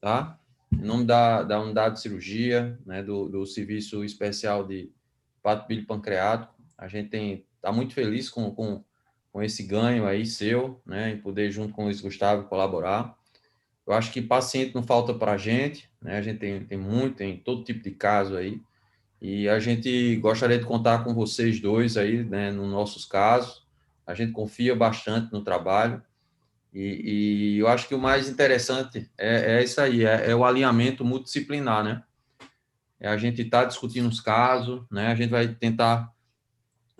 tá? Em nome da unidade de cirurgia, né, do Serviço Especial de Pato Bilho Pancreático, a gente está muito feliz com esse ganho aí seu, né, em poder, junto com o Luiz Gustavo, colaborar. Eu acho que paciente não falta para a gente, né? A gente tem todo tipo de caso aí, e a gente gostaria de contar com vocês dois aí, né, nos nossos casos. A gente confia bastante no trabalho, e eu acho que o mais interessante é isso aí, é o alinhamento multidisciplinar, né? É a gente estar discutindo os casos, né? A gente vai tentar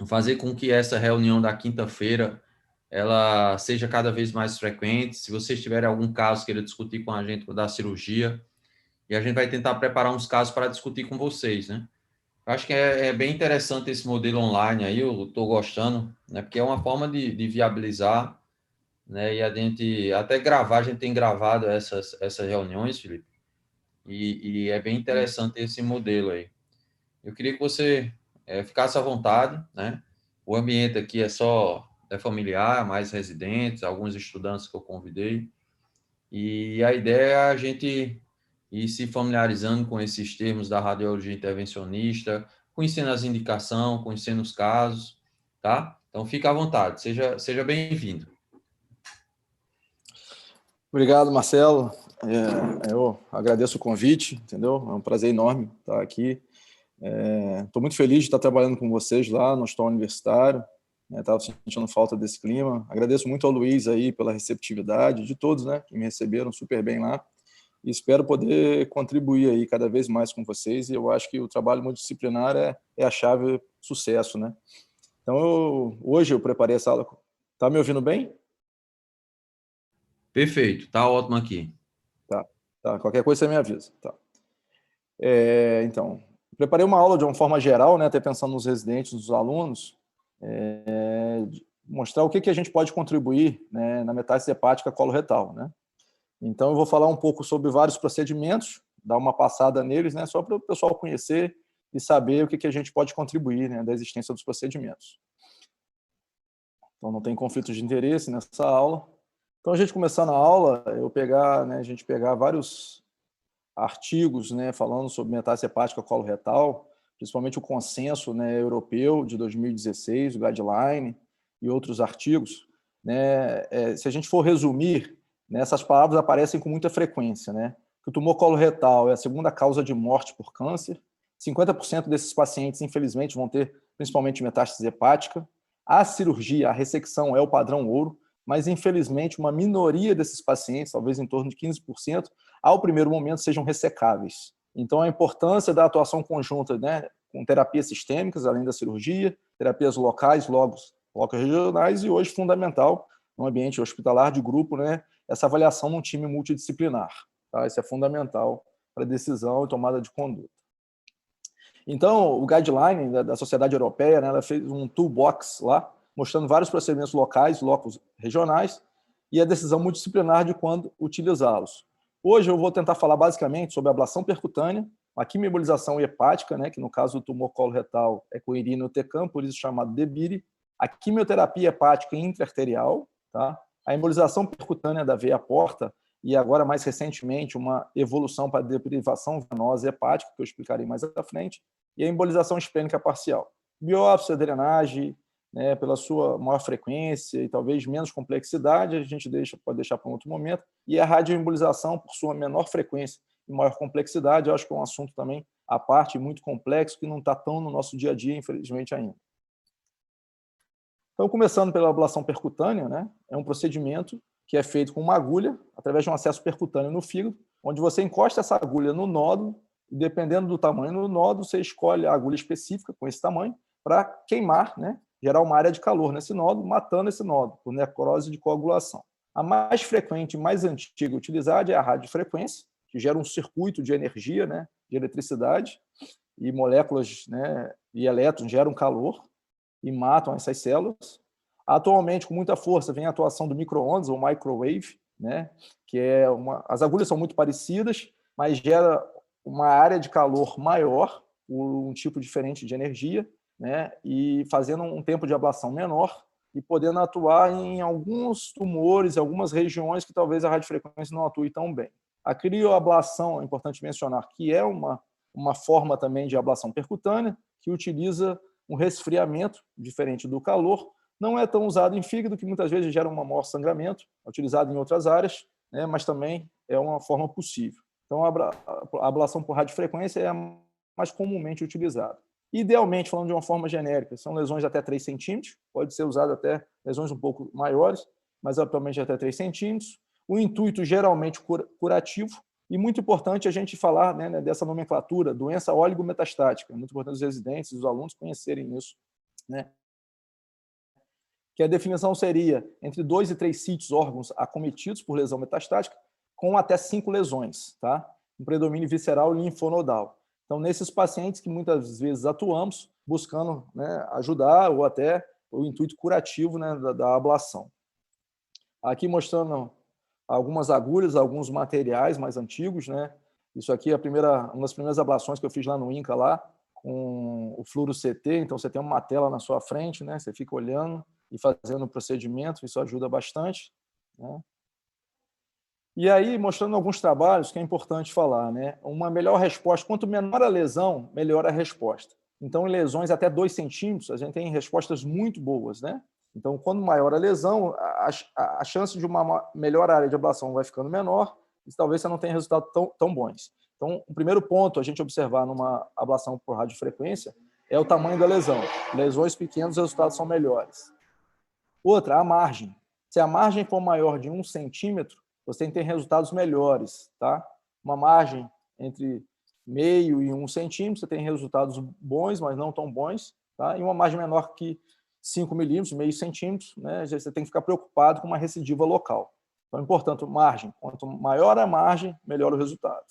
fazer com que essa reunião da quinta-feira ela seja cada vez mais frequente. Se vocês tiverem algum caso queira discutir com a gente da cirurgia, e a gente vai tentar preparar uns casos para discutir com vocês, né? Eu acho que é bem interessante esse modelo online aí, eu estou gostando, né? Porque é uma forma de viabilizar, né? E a gente até gravar, a gente tem gravado essas reuniões, Felipe, e é bem interessante esse modelo aí. Eu queria que você ficasse à vontade, né? O ambiente aqui é familiar, mais residentes, alguns estudantes que eu convidei, e a ideia é a gente ir se familiarizando com esses termos da radiologia intervencionista, conhecendo as indicações, conhecendo os casos, tá? Então, fica à vontade, seja bem-vindo. Obrigado, Marcelo. Eu agradeço o convite, entendeu? É um prazer enorme estar aqui. Estou muito feliz de estar trabalhando com vocês lá no Hospital Universitário. Estava sentindo falta desse clima. Agradeço muito ao Luiz aí pela receptividade, de todos, né, que me receberam super bem lá. E espero poder contribuir aí cada vez mais com vocês. E eu acho que o trabalho multidisciplinar é a chave do sucesso, né? Então, hoje eu preparei essa aula. Tá me ouvindo bem? Perfeito, tá ótimo aqui. Tá. Qualquer coisa você me avisa. Tá. Então, preparei uma aula de uma forma geral, né, até pensando nos residentes, nos alunos, mostrar o que a gente pode contribuir, né, na metástase hepática coloretal, né? Então, eu vou falar um pouco sobre vários procedimentos, dar uma passada neles, né, só para o pessoal conhecer e saber o que a gente pode contribuir, né, da existência dos procedimentos. Então, não tem conflito de interesse nessa aula. Então, a gente começando a aula, a gente pegar vários artigos, né, falando sobre metástase hepática coloretal, principalmente o consenso, né, europeu de 2016, o guideline e outros artigos, né, se a gente for resumir, né, essas palavras aparecem com muita frequência, né, que o tumor coloretal é a segunda causa de morte por câncer, 50% desses pacientes, infelizmente, vão ter principalmente metástase hepática, a cirurgia, a ressecção é o padrão ouro, mas, infelizmente, uma minoria desses pacientes, talvez em torno de 15%, ao primeiro momento sejam ressecáveis. Então, a importância da atuação conjunta, né, com terapias sistêmicas, além da cirurgia, terapias locais, regionais, e hoje fundamental, no ambiente hospitalar de grupo, né, essa avaliação num time multidisciplinar. Tá? Isso é fundamental para decisão e tomada de conduta. Então, o guideline da Sociedade Europeia, né, ela fez um toolbox lá, mostrando vários procedimentos locais, locos regionais, e a decisão multidisciplinar de quando utilizá-los. Hoje eu vou tentar falar basicamente sobre a ablação percutânea, a quimioembolização hepática, né, que no caso do tumor coloretal é com irinotecan, por isso chamado DBIRI, a quimioterapia hepática intraarterial, tá? A embolização percutânea da veia porta, e agora, mais recentemente, uma evolução para a deprivação venosa hepática, que eu explicarei mais à frente, e a embolização esplênica parcial. Biópsia, drenagem, né, pela sua maior frequência e talvez menos complexidade, a gente pode deixar para um outro momento, e a radioembolização, por sua menor frequência e maior complexidade, eu acho que é um assunto também à parte, muito complexo, que não está tão no nosso dia a dia, infelizmente, ainda. Então, começando pela ablação percutânea, né, é um procedimento que é feito com uma agulha, através de um acesso percutâneo no fígado, onde você encosta essa agulha no nódulo, e dependendo do tamanho do nódulo, você escolhe a agulha específica com esse tamanho para queimar, né, gerar uma área de calor nesse nódulo, matando esse nódulo, por necrose de coagulação. A mais frequente e mais antiga utilizada é a radiofrequência, que gera um circuito de energia, né, de eletricidade, e moléculas, né, e elétrons geram calor e matam essas células. Atualmente, com muita força, vem a atuação do micro-ondas, ou microwave, né, que as agulhas são muito parecidas, mas gera uma área de calor maior, por um tipo diferente de energia, né, e fazendo um tempo de ablação menor e podendo atuar em alguns tumores, em algumas regiões que talvez a radiofrequência não atue tão bem. A crioablação, é importante mencionar, que é uma forma também de ablação percutânea, que utiliza um resfriamento diferente do calor. Não é tão usado em fígado, que muitas vezes gera um maior sangramento, é utilizado em outras áreas, né, mas também é uma forma possível. Então, a ablação por radiofrequência é a mais comumente utilizada. Idealmente, falando de uma forma genérica, são lesões de até 3 centímetros, pode ser usado até lesões um pouco maiores, mas atualmente até 3 centímetros. O intuito geralmente curativo, e muito importante a gente falar, né, dessa nomenclatura, doença oligometastática. É muito importante os residentes, os alunos conhecerem isso, né? Que a definição seria entre 2 e 3 sítios órgãos acometidos por lesão metastática, com até 5 lesões, tá? Um predomínio visceral e linfonodal. Então, nesses pacientes que muitas vezes atuamos, buscando, né, ajudar ou até o intuito curativo, né, da ablação. Aqui mostrando algumas agulhas, alguns materiais mais antigos, né? Isso aqui é uma das primeiras ablações que eu fiz lá no INCA, lá, com o fluoro CT. Então, você tem uma tela na sua frente, né? Você fica olhando e fazendo o procedimento, isso ajuda bastante, né? E aí, mostrando alguns trabalhos que é importante falar, né? Uma melhor resposta, quanto menor a lesão, melhor a resposta. Então, em lesões até 2 centímetros, a gente tem respostas muito boas, né? Então, quando maior a lesão, a chance de uma melhor área de ablação vai ficando menor e talvez você não tenha resultados tão bons. Então, o primeiro ponto a gente observar numa ablação por radiofrequência é o tamanho da lesão. Lesões pequenas, os resultados são melhores. Outra, a margem. Se a margem for maior de 1 centímetro, você tem resultados melhores, tá? Uma margem entre meio e 1 centímetro, você tem resultados bons, mas não tão bons, tá? E uma margem menor que 5 milímetros, meio centímetro, né? Você tem que ficar preocupado com uma recidiva local. Então, é importante, margem. Quanto maior a margem, melhor o resultado.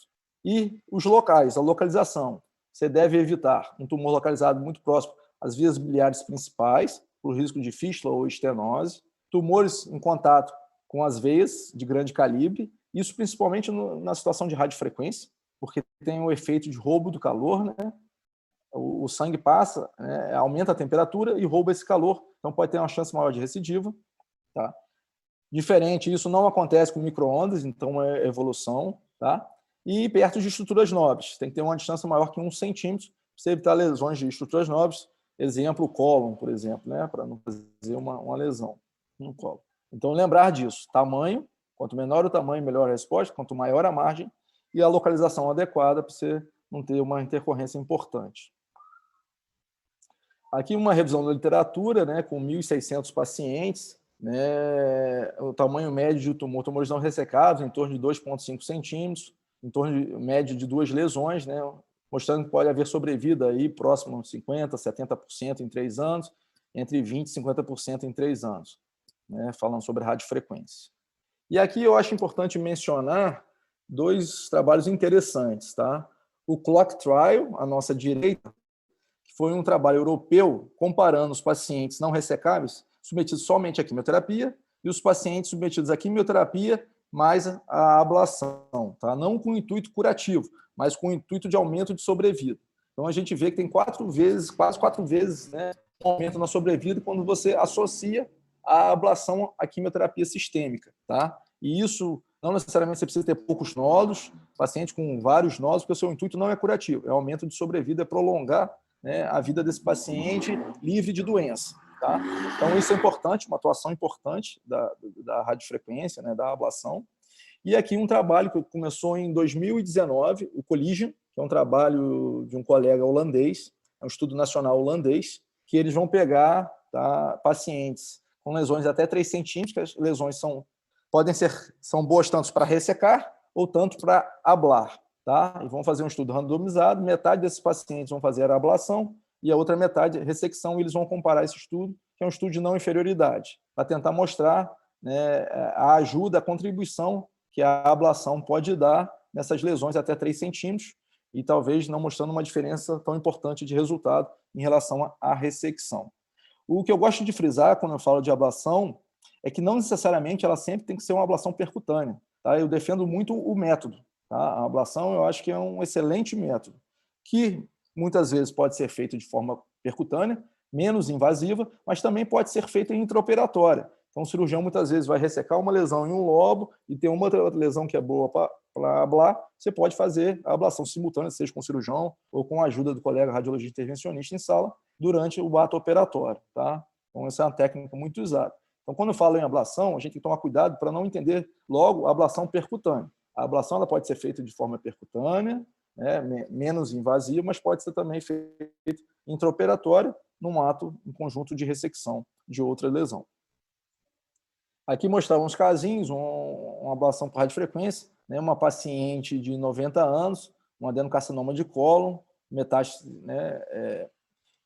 E os locais, a localização. Você deve evitar um tumor localizado muito próximo às vias biliares principais, por risco de fístula ou estenose. Tumores em contato com as veias de grande calibre, isso principalmente na situação de radiofrequência, porque tem o efeito de roubo do calor, né? O sangue passa, né, aumenta a temperatura e rouba esse calor, então pode ter uma chance maior de recidiva. Tá? Diferente, isso não acontece com micro-ondas, então é evolução. Tá? E perto de estruturas nobres, tem que ter uma distância maior que 1 centímetro para você evitar lesões de estruturas nobres, exemplo, o cólon, por exemplo, né, para não fazer uma lesão no cólon. Então, lembrar disso, tamanho, quanto menor o tamanho, melhor a resposta, quanto maior a margem, e a localização adequada para você não ter uma intercorrência importante. Aqui uma revisão da literatura, né, com 1.600 pacientes, né, o tamanho médio de tumores não ressecados, em torno de 2,5 centímetros, em torno de médio de 2 lesões, né, mostrando que pode haver sobrevida aí próximo a 50%, 70% em 3 anos, entre 20% e 50% em 3 anos. Né, falando sobre radiofrequência. E aqui eu acho importante mencionar 2 trabalhos interessantes. Tá? O Clock Trial, à nossa direita, que foi um trabalho europeu comparando os pacientes não ressecáveis submetidos somente à quimioterapia e os pacientes submetidos à quimioterapia mais a ablação. Tá? Não com o intuito curativo, mas com o intuito de aumento de sobrevida. Então, a gente vê que tem quase 4 vezes, né, um aumento na sobrevida quando você associa a ablação à quimioterapia sistêmica. Tá? E isso, não necessariamente você precisa ter poucos nódulos, paciente com vários nódulos, porque o seu intuito não é curativo, é aumento de sobrevida, é prolongar, né, a vida desse paciente livre de doença. Tá? Então, isso é importante, uma atuação importante da radiofrequência, né, da ablação. E aqui um trabalho que começou em 2019, o Collision, que é um trabalho de um colega holandês, é um estudo nacional holandês, que eles vão pegar, tá, pacientes com lesões até 3 centímetros, que as lesões são boas tanto para ressecar ou tanto para ablar. Tá? E vão fazer um estudo randomizado, metade desses pacientes vão fazer a ablação e a outra metade a ressecção, e eles vão comparar esse estudo, que é um estudo de não inferioridade, para tentar mostrar, né, a ajuda, a contribuição que a ablação pode dar nessas lesões até 3 centímetros, e talvez não mostrando uma diferença tão importante de resultado em relação à ressecção. O que eu gosto de frisar quando eu falo de ablação é que não necessariamente ela sempre tem que ser uma ablação percutânea. Tá? Eu defendo muito o método. Tá? A ablação eu acho que é um excelente método, que muitas vezes pode ser feito de forma percutânea, menos invasiva, mas também pode ser feita intraoperatória. Então, o cirurgião muitas vezes vai ressecar uma lesão em um lobo e tem uma outra lesão que é boa para blá, blá, você pode fazer a ablação simultânea, seja com o cirurgião ou com a ajuda do colega radiologista intervencionista em sala durante o ato operatório. Tá? Então, essa é uma técnica muito usada. Então, quando eu falo em ablação, a gente tem que tomar cuidado para não entender logo a ablação percutânea. A ablação ela pode ser feita de forma percutânea, né, menos invasiva, mas pode ser também feita intraoperatória num ato em conjunto de ressecção de outra lesão. Aqui mostrava uns casinhos, uma ablação por radiofrequência, né, uma paciente de 90 anos, um adenocarcinoma de cólon, metástase, né,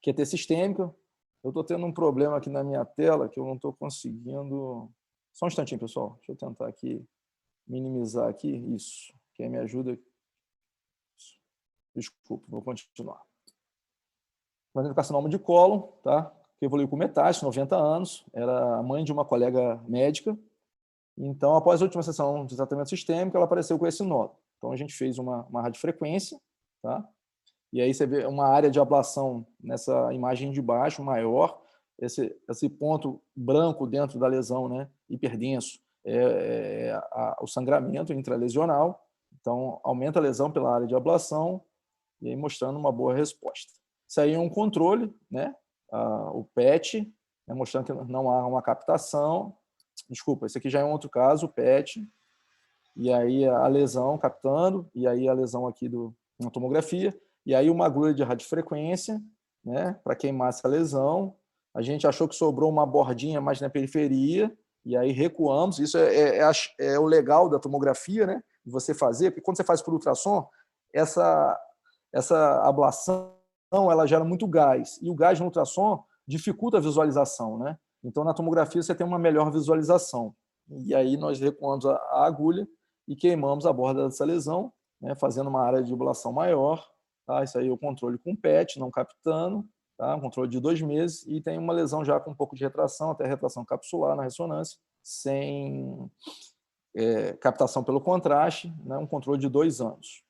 QT sistêmica. Eu estou tendo um problema aqui na minha tela que eu não estou conseguindo... Só um instantinho, pessoal. Deixa eu tentar aqui minimizar aqui. Isso. Quem me ajuda? Desculpa, vou continuar. Um adenocarcinoma de cólon, tá? Que evoluiu com metástase, 90 anos. Era a mãe de uma colega médica. Então, após a última sessão de tratamento sistêmico, ela apareceu com esse nódulo. Então, a gente fez uma radiofrequência, tá? E aí você vê uma área de ablação nessa imagem de baixo, maior. Esse ponto branco dentro da lesão, né, hiperdenso, o sangramento intralesional. Então, aumenta a lesão pela área de ablação e aí mostrando uma boa resposta. Isso aí é um controle, né, o PET, né, mostrando que não há uma captação. Desculpa, esse aqui já é um outro caso, o PET. E aí a lesão captando, e aí a lesão aqui na tomografia. E aí uma agulha de radiofrequência, né, para queimar essa lesão. A gente achou que sobrou uma bordinha mais na periferia, e aí recuamos. Isso é o legal da tomografia, né, de você fazer, porque quando você faz por ultrassom, essa ablação ela gera muito gás, e o gás no ultrassom dificulta a visualização, né? Então, na tomografia, você tem uma melhor visualização. E aí nós recuamos a agulha e queimamos a borda dessa lesão, né, fazendo uma área de ablação maior. Tá? Isso aí é o controle com PET, não captando, tá? Um controle de 2 meses, e tem uma lesão já com um pouco de retração, até retração capsular na ressonância, sem captação pelo contraste, né? Um controle de 2 anos.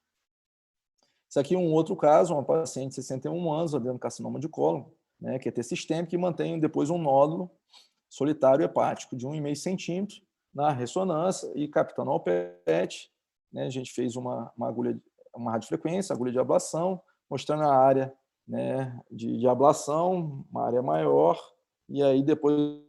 Isso aqui é um outro caso, uma paciente de 61 anos, adenocarcinoma de cólon, né, QT sistêmico, que mantém depois um nódulo solitário hepático de 1,5 centímetro na ressonância e captando ao PET, né, a gente fez uma agulha, uma radiofrequência, agulha de ablação, mostrando a área, né, de ablação, uma área maior, e aí depois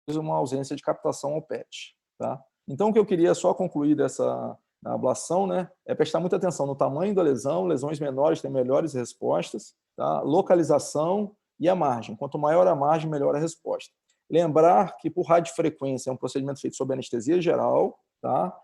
uma ausência de captação ao PET. Tá? Então, o que eu queria só concluir dessa ablação, né, é prestar muita atenção no tamanho da lesão, lesões menores têm melhores respostas, tá? Localização e a margem. Quanto maior a margem, melhor a resposta. Lembrar que por radiofrequência é um procedimento feito sob anestesia geral, tá?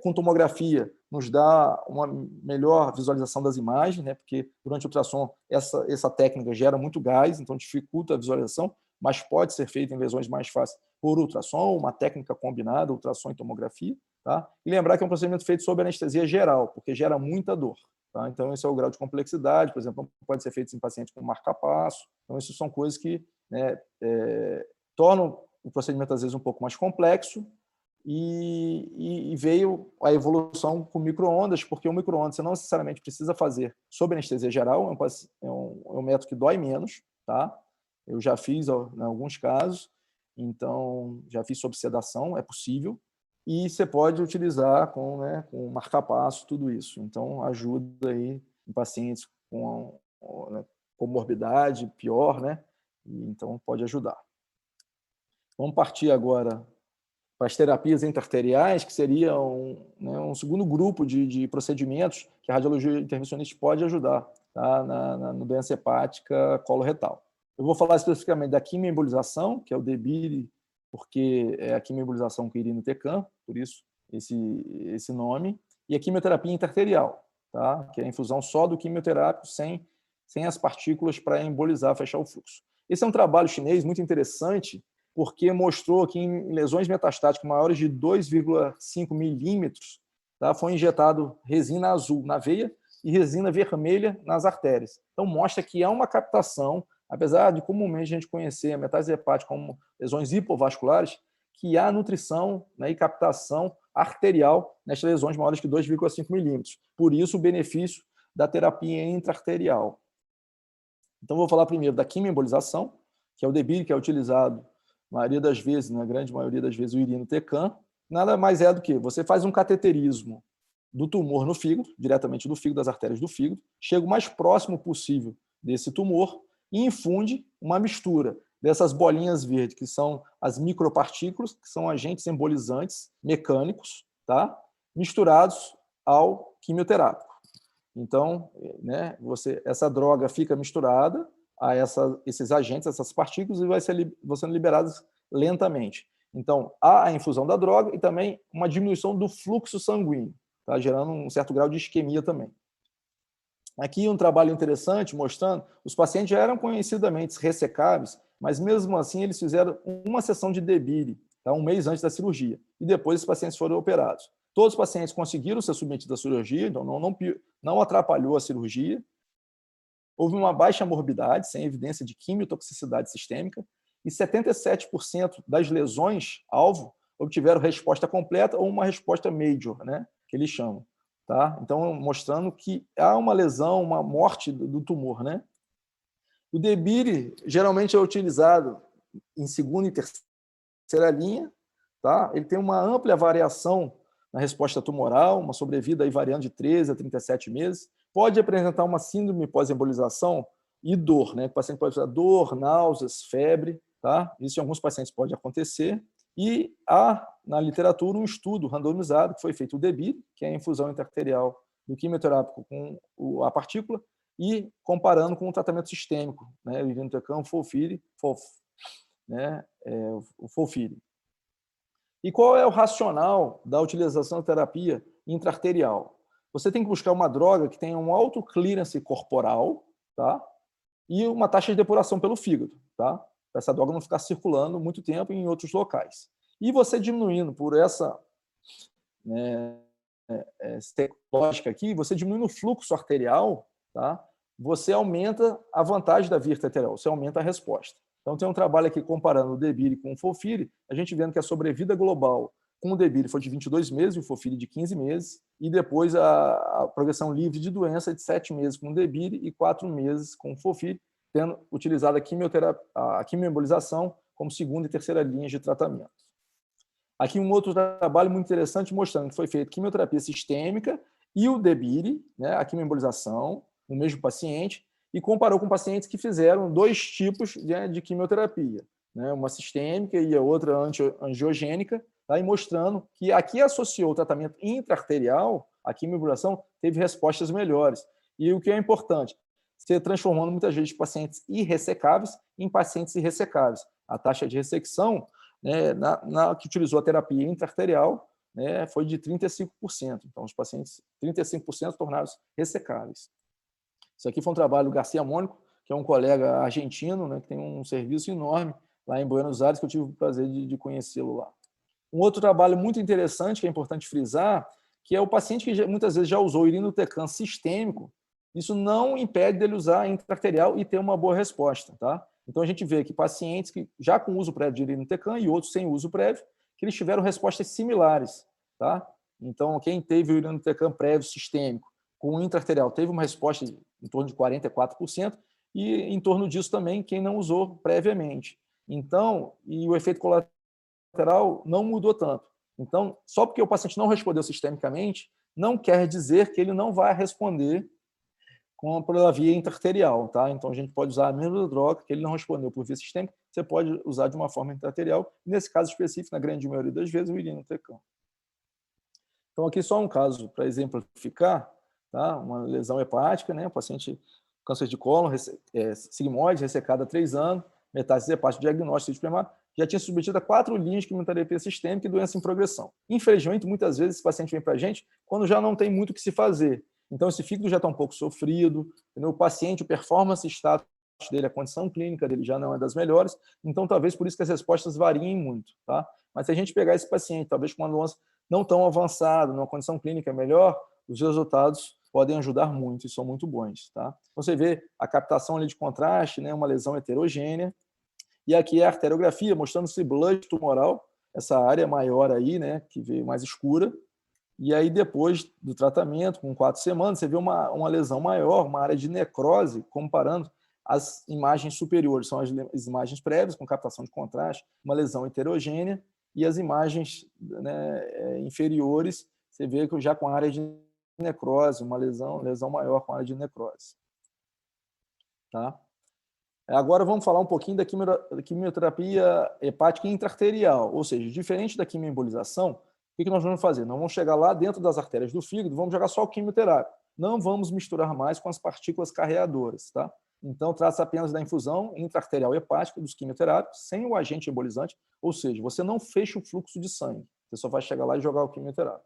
Com tomografia nos dá uma melhor visualização das imagens, né? Porque durante o ultrassom essa técnica gera muito gás, então dificulta a visualização, mas pode ser feita em lesões mais fáceis por ultrassom, uma técnica combinada, ultrassom e tomografia. Tá? E lembrar que é um procedimento feito sob anestesia geral, porque gera muita dor. Tá? Então, esse é o grau de complexidade, por exemplo, não pode ser feito em pacientes com marca-passo. Então, isso são coisas que, né, tornam o procedimento, às vezes, um pouco mais complexo, e veio a evolução com micro-ondas, porque o micro-ondas você não necessariamente precisa fazer sob anestesia geral, é um método que dói menos. Tá? Eu já fiz em alguns casos, então já fiz sob sedação, é possível, e você pode utilizar com marca-passo, tudo isso. Então, ajuda aí em pacientes com comorbidade pior, né? Então, pode ajudar. Vamos partir agora para as terapias intra-arteriais, que seria um segundo grupo de procedimentos que a radiologia intervencionista pode ajudar, tá? Na doença hepática coloretal. Eu vou falar especificamente da quimioembolização, que é o DEBIRE, porque é a quimioembolização com irinotecan, por isso esse nome, e a quimioterapia intra-arterial, tá? Que é a infusão só do quimioterápico sem as partículas para embolizar, fechar o fluxo. Esse é um trabalho chinês muito interessante, porque mostrou que em lesões metastáticas maiores de 2,5 milímetros, tá, foi injetado resina azul na veia e resina vermelha nas artérias. Então, mostra que há uma captação, apesar de comumente a gente conhecer a metástase hepática como lesões hipovasculares, que há nutrição, né, e captação arterial nestas lesões maiores que 2,5 milímetros. Por isso, o benefício da terapia intra-arterial. Então, vou falar primeiro da quimioembolização, que é o DEBIRE, que é utilizado, maioria das vezes, na grande maioria das vezes, o irinotecan. Nada mais é do que você faz um cateterismo do tumor no fígado, diretamente do fígado, das artérias do fígado, chega o mais próximo possível desse tumor e infunde uma mistura dessas bolinhas verdes, que são as micropartículas, que são agentes embolizantes mecânicos, tá? Misturados ao quimioterápico. Então, né, essa droga fica misturada a esses agentes, essas partículas, e vai sendo liberadas lentamente. Então, há a infusão da droga e também uma diminuição do fluxo sanguíneo, tá? Gerando um certo grau de isquemia também. Aqui um trabalho interessante mostrando, os pacientes já eram conhecidamente ressecáveis, mas mesmo assim eles fizeram uma sessão de debire, tá? Um mês antes da cirurgia, e depois os pacientes foram operados. Todos os pacientes conseguiram ser submetidos à cirurgia, então não atrapalhou a cirurgia. Houve uma baixa morbidade, sem evidência de quimiotoxicidade sistêmica, e 77% das lesões-alvo obtiveram resposta completa ou uma resposta major, né, que eles chamam. Tá? Então, mostrando que há uma lesão, uma morte do tumor. Né? O debire geralmente é utilizado em segunda e terceira linha. Tá? Ele tem uma ampla variação na resposta tumoral, uma sobrevida aí variando de 13 a 37 meses. Pode apresentar uma síndrome pós-embolização e dor. Né? O paciente pode ter dor, náuseas, febre. Tá? Isso em alguns pacientes pode acontecer. E há, na literatura, um estudo randomizado que foi feito o debire, que é a infusão intraarterial do quimioterápico com a partícula, e comparando com o tratamento sistêmico, né, o irinotecan, FOLFIRI, né, o FOLFIRI. E qual é o racional da utilização da terapia intraarterial? Você tem que buscar uma droga que tenha um alto clearance corporal, tá? E uma taxa de depuração pelo fígado, tá? Para essa droga não ficar circulando muito tempo em outros locais. E você diminuindo por essa, né, lógica aqui, você diminuindo o fluxo arterial, tá? Você aumenta a vantagem da via arterial, você aumenta a resposta. Então, tem um trabalho aqui comparando o debire com o FOLFIRI, a gente vendo que a sobrevida global com o debire foi de 22 meses, e o FOLFIRI de 15 meses, e depois a progressão livre de doença de 7 meses com o debire e 4 meses com o FOLFIRI, tendo utilizado a quimioembolização como segunda e terceira linhas de tratamento. Aqui um outro trabalho muito interessante mostrando que foi feita quimioterapia sistêmica e o debire, né, a quimioembolização, no mesmo paciente, e comparou com pacientes que fizeram 2 tipos de quimioterapia, né, uma sistêmica e a outra angiogênica, tá, e mostrando que aqui associou o tratamento intraarterial, a quimioembolização teve respostas melhores. E o que é importante, você transformando muitas vezes pacientes irressecáveis em pacientes irressecáveis. A taxa de ressecção, né, que utilizou a terapia intraarterial, né, foi de 35%. Então, os pacientes, 35% tornaram-se ressecáveis. Isso aqui foi um trabalho do Garcia Mônico, que é um colega argentino, né, que tem um serviço enorme lá em Buenos Aires, que eu tive o prazer de conhecê-lo lá. Um outro trabalho muito interessante, que é importante frisar, que é o paciente que muitas vezes já usou irinotecan sistêmico, isso não impede dele usar intraarterial e ter uma boa resposta. Tá? Então, a gente vê que pacientes que já com uso prévio de irinotecan e outros sem uso prévio, que eles tiveram respostas similares. Tá? Então, quem teve o irinotecan prévio sistêmico com o intraarterial teve uma resposta em torno de 44%, e em torno disso também quem não usou previamente. Então, e o efeito colateral não mudou tanto. Então, só porque o paciente não respondeu sistemicamente, não quer dizer que ele não vai responder pela via intraarterial. Tá? Então, a gente pode usar a mesma droga que ele não respondeu por via sistêmica, você pode usar de uma forma intraarterial, e nesse caso específico, na grande maioria das vezes, o irinotecan. Então, aqui só um caso para exemplificar, tá? Uma lesão hepática, né? O paciente câncer de cólon, sigmoide, ressecado há 3 anos, metástase hepática, diagnóstico de primário, já tinha submetido a 4 linhas de quimioterapia sistêmica e doença em progressão. Infelizmente, muitas vezes esse paciente vem para a gente quando já não tem muito o que se fazer. Então, esse fígado já está um pouco sofrido, entendeu? O paciente, o performance status dele, a condição clínica dele já não é das melhores, então talvez por isso que as respostas variem muito. Tá? Mas se a gente pegar esse paciente, talvez com uma doença não tão avançada, numa condição clínica melhor, os resultados podem ajudar muito e são muito bons. Tá? Você vê a captação ali de contraste, né, uma lesão heterogênea, e aqui é a arteriografia, mostrando esse blush tumoral, essa área maior aí, né, que veio mais escura, e aí depois do tratamento, com 4 semanas, você vê uma lesão maior, uma área de necrose, comparando as imagens superiores, são as imagens prévias, com captação de contraste, uma lesão heterogênea, e as imagens, né, inferiores, você vê que já com área de necrose, uma lesão maior com área de necrose. Tá? Agora vamos falar um pouquinho da quimioterapia hepática intraarterial, ou seja, diferente da quimioembolização, o que nós vamos fazer? Nós vamos chegar lá dentro das artérias do fígado, vamos jogar só o quimioterápico. Não vamos misturar mais com as partículas carreadoras. Tá? Então, trata-se apenas da infusão intraarterial hepática dos quimioterápicos, sem o agente embolizante, ou seja, você não fecha o fluxo de sangue, você só vai chegar lá e jogar o quimioterápico.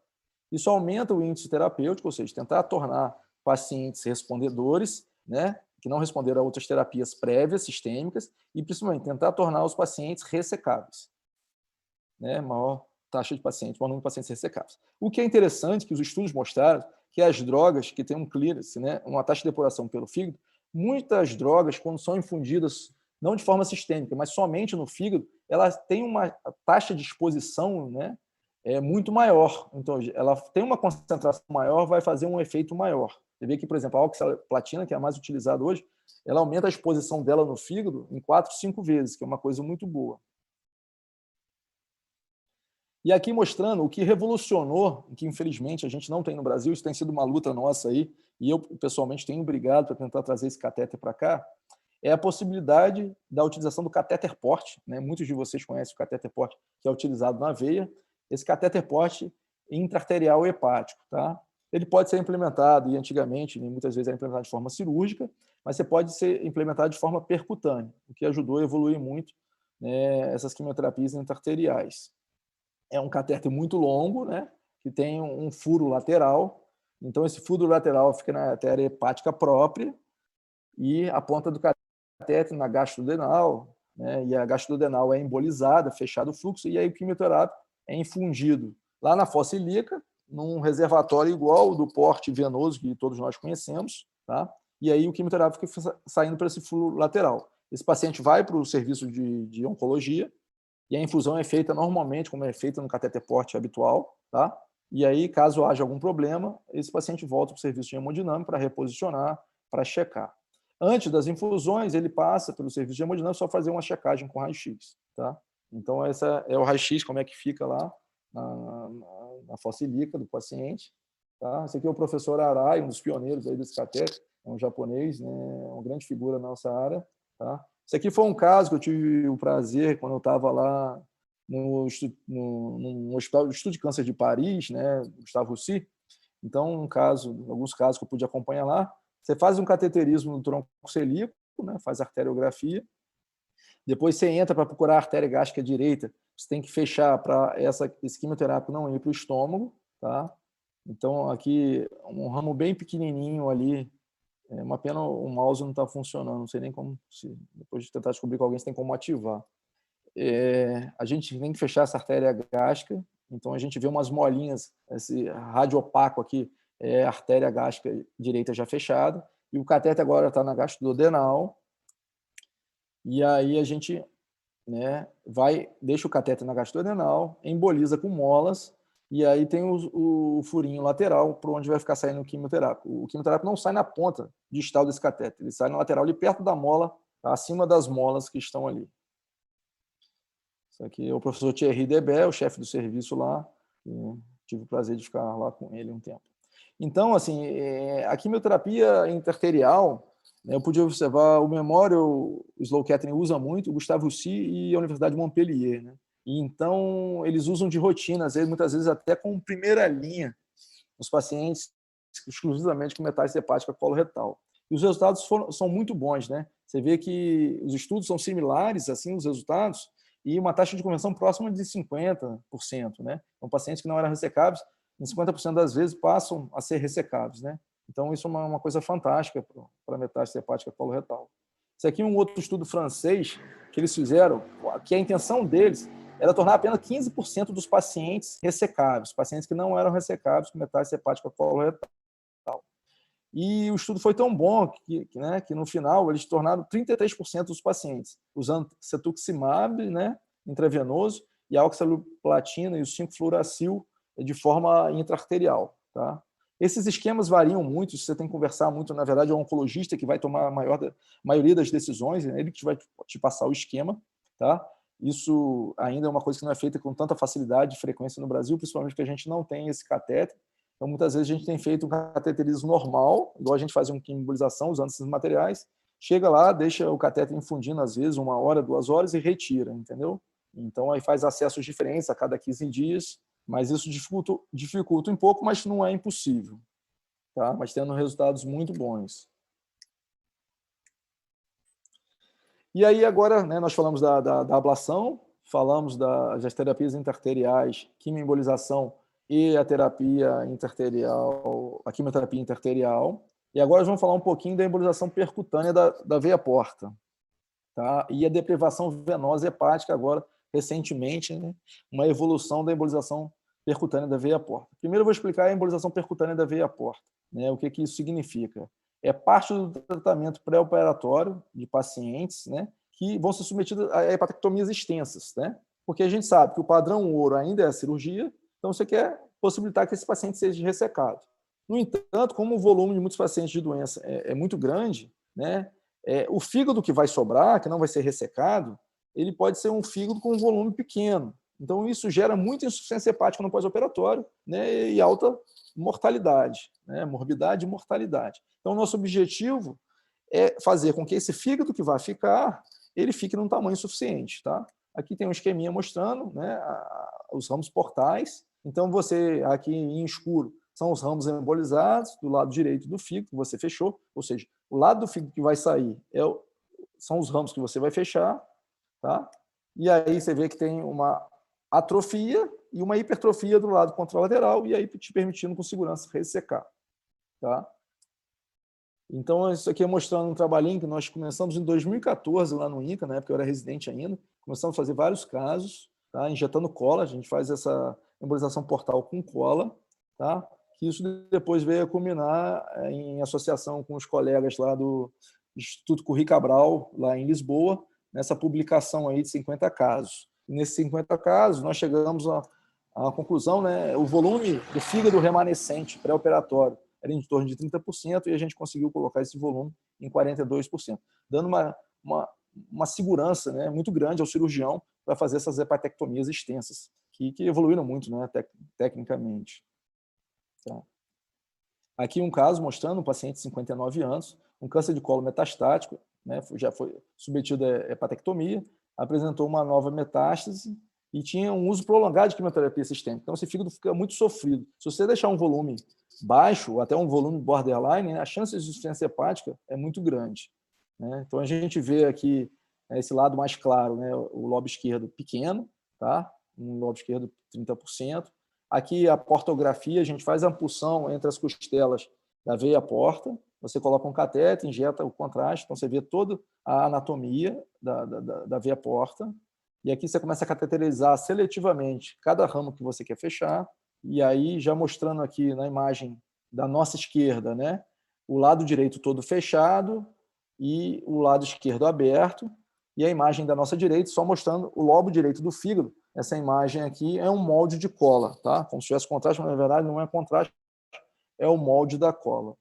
Isso aumenta o índice terapêutico, ou seja, tentar tornar pacientes respondedores, né, que não responderam a outras terapias prévias, sistêmicas, e principalmente tentar tornar os pacientes ressecáveis. Né, maior taxa de pacientes, maior número de pacientes ressecáveis. O que é interessante, que os estudos mostraram, que as drogas que têm um clearance, né, uma taxa de depuração pelo fígado, muitas drogas, quando são infundidas, não de forma sistêmica, mas somente no fígado, elas têm uma taxa de exposição, né, muito maior. Então, ela tem uma concentração maior, vai fazer um efeito maior. Você vê que, por exemplo, a oxaliplatina, que é a mais utilizada hoje, ela aumenta a exposição dela no fígado em 4, 5 vezes, que é uma coisa muito boa. E aqui mostrando o que revolucionou, que infelizmente a gente não tem no Brasil, isso tem sido uma luta nossa aí, e eu pessoalmente tenho brigado para tentar trazer esse catéter para cá, é a possibilidade da utilização do catéter port, né? Muitos de vocês conhecem o catéter port, que é utilizado na veia, esse catéter port intraarterial hepático. Tá? Ele pode ser implementado, e antigamente, muitas vezes era implementado de forma cirúrgica, mas você pode ser implementado de forma percutânea, o que ajudou a evoluir muito, né, essas quimioterapias intraarteriais. É um catéter muito longo, né, que tem um furo lateral, então esse furo lateral fica na artéria hepática própria, e a ponta do catéter na gastrodenal, né, e a gastrodenal é embolizada, fechado o fluxo, e aí o quimioterápico é infundido lá na fossa ilíaca, num reservatório igual ao do porte venoso que todos nós conhecemos, tá? E aí o quimioterápico fica saindo para esse furo lateral. Esse paciente vai para o serviço de oncologia e a infusão é feita normalmente, como é feita no catéter port habitual, tá? E aí, caso haja algum problema, esse paciente volta para o serviço de hemodinâmica para reposicionar, para checar. Antes das infusões, ele passa pelo serviço de hemodinâmica só fazer uma checagem com raio-x, tá? Então, essa é o raio-x, como é que fica lá na fossa ilíaca do paciente. Tá? Esse aqui é o professor Arai, um dos pioneiros aí desse catéter, é um japonês, né? Uma grande figura na nossa área. Tá? Esse aqui foi um caso que eu tive o prazer, quando eu estava lá no Hospital do Estudo de Câncer de Paris, né? Gustave Roussy. Então, alguns casos que eu pude acompanhar lá, você faz um cateterismo no tronco celíaco, né? Faz arteriografia, depois você entra para procurar a artéria gástrica direita, você tem que fechar para esse quimioterápico não ir para o estômago, tá? Então, aqui, um ramo bem pequenininho ali, é uma pena o mouse não está funcionando, não sei nem como, depois de tentar descobrir com alguém, você tem como ativar. A gente tem que fechar essa artéria gástrica, então a gente vê umas molinhas, esse rádio opaco aqui, é a artéria gástrica direita já fechada, e o catéter agora está na gastrodenal, e aí a gente, né, deixa o catéter na gastrodenal, emboliza com molas, e aí tem o furinho lateral por onde vai ficar saindo o quimioterápico. O quimioterápico não sai na ponta distal desse catéter, ele sai na lateral, ali perto da mola, tá, acima das molas que estão ali. Isso aqui é o professor Thierry Debé, o chefe do serviço lá, tive o prazer de ficar lá com ele um tempo. Então, assim, a quimioterapia interarterial, eu pude observar o Memorial, o Sloan Kettering usa muito, o Gustave Roussy e a Universidade de Montpellier, né? E então, eles usam de rotina, muitas vezes até com primeira linha, nos pacientes exclusivamente com metástase hepática coloretal. E os resultados são muito bons, né? Você vê que os estudos são similares, assim, os resultados, e uma taxa de conversão próxima de 50%, né? Então, pacientes que não eram ressecáveis, em 50% das vezes passam a ser ressecáveis, né? Então, isso é uma coisa fantástica para a metástase hepática coloretal. Isso aqui é um outro estudo francês que eles fizeram, que a intenção deles era tornar apenas 15% dos pacientes ressecáveis, pacientes que não eram ressecáveis com metástase hepática coloretal. E o estudo foi tão bom que no final eles tornaram 33% dos pacientes, usando cetuximab, né, intravenoso, e a oxaliplatina e o 5-fluoracil de forma intraarterial. Tá? Esses esquemas variam muito, você tem que conversar muito, na verdade é o oncologista que vai tomar a maioria das decisões, ele que vai te passar o esquema, tá? Isso ainda é uma coisa que não é feita com tanta facilidade e frequência no Brasil, principalmente porque a gente não tem esse catéter. Então, muitas vezes, a gente tem feito um cateterismo normal, igual a gente faz uma quimioembolização usando esses materiais, chega lá, deixa o catéter infundindo, às vezes, 1 hora, 2 horas e retira, entendeu? Então, aí faz acessos diferentes a cada 15 dias, mas isso dificulta um pouco, mas não é impossível, tá? Mas tendo resultados muito bons. E aí, agora, né, nós falamos da ablação, falamos das terapias interarteriais, quimioembolização e a terapia interarterial, a quimioterapia interarterial. E agora vamos falar um pouquinho da embolização percutânea da veia porta, tá? E a deprivação venosa hepática agora, recentemente, né, uma evolução da embolização percutânea da veia porta. Primeiro eu vou explicar a embolização percutânea da veia porta, né, o que isso significa. É parte do tratamento pré-operatório de pacientes, né, que vão ser submetidos a hepatectomias extensas, né? Porque a gente sabe que o padrão ouro ainda é a cirurgia, então você quer possibilitar que esse paciente seja ressecado. No entanto, como o volume de muitos pacientes de doença é muito grande, né, o fígado que vai sobrar, que não vai ser ressecado, ele pode ser um fígado com um volume pequeno. Então, isso gera muita insuficiência hepática no pós-operatório, né, e alta mortalidade, né, morbidade e mortalidade. Então, nosso objetivo é fazer com que esse fígado que vai ficar, ele fique num tamanho suficiente. Tá? Aqui tem um esqueminha mostrando, né, os ramos portais. Então, você, aqui em escuro, são os ramos embolizados do lado direito do fígado, que você fechou, ou seja, o lado do fígado que vai sair são os ramos que você vai fechar, tá? E aí você vê que tem uma atrofia e uma hipertrofia do lado contralateral, e aí te permitindo com segurança ressecar. Tá? Então, isso aqui é mostrando um trabalhinho que nós começamos em 2014 lá no INCA, na época eu era residente ainda, começamos a fazer vários casos, tá? Injetando cola, a gente faz essa embolização portal com cola, tá? Que isso depois veio a culminar em associação com os colegas lá do Instituto Curri Cabral, lá em Lisboa, nessa publicação aí de 50 casos. E nesses 50 casos, nós chegamos à conclusão, né, o volume do fígado remanescente pré-operatório era em torno de 30%, e a gente conseguiu colocar esse volume em 42%, dando uma segurança, né, muito grande ao cirurgião para fazer essas hepatectomias extensas, que evoluíram muito, né, tecnicamente. Tá. Aqui um caso mostrando um paciente de 59 anos, um câncer de colo metastático, né, já foi submetido a hepatectomia, apresentou uma nova metástase e tinha um uso prolongado de quimioterapia sistêmica. Então, esse fígado fica muito sofrido. Se você deixar um volume baixo, ou até um volume borderline, a chance de insuficiência hepática é muito grande. Né? Então, a gente vê aqui esse lado mais claro, né, o lobo esquerdo pequeno, tá? Um lobo esquerdo 30%. Aqui, a portografia, a gente faz a punção entre as costelas da veia porta, você coloca um catéter, injeta o contraste, então você vê toda a anatomia da veia porta, e aqui você começa a cateterizar seletivamente cada ramo que você quer fechar, e aí já mostrando aqui na imagem da nossa esquerda, né, o lado direito todo fechado e o lado esquerdo aberto, e a imagem da nossa direita só mostrando o lobo direito do fígado. Essa imagem aqui é um molde de cola, tá? Como se tivesse contraste, mas na verdade não é contraste, é o molde da cola.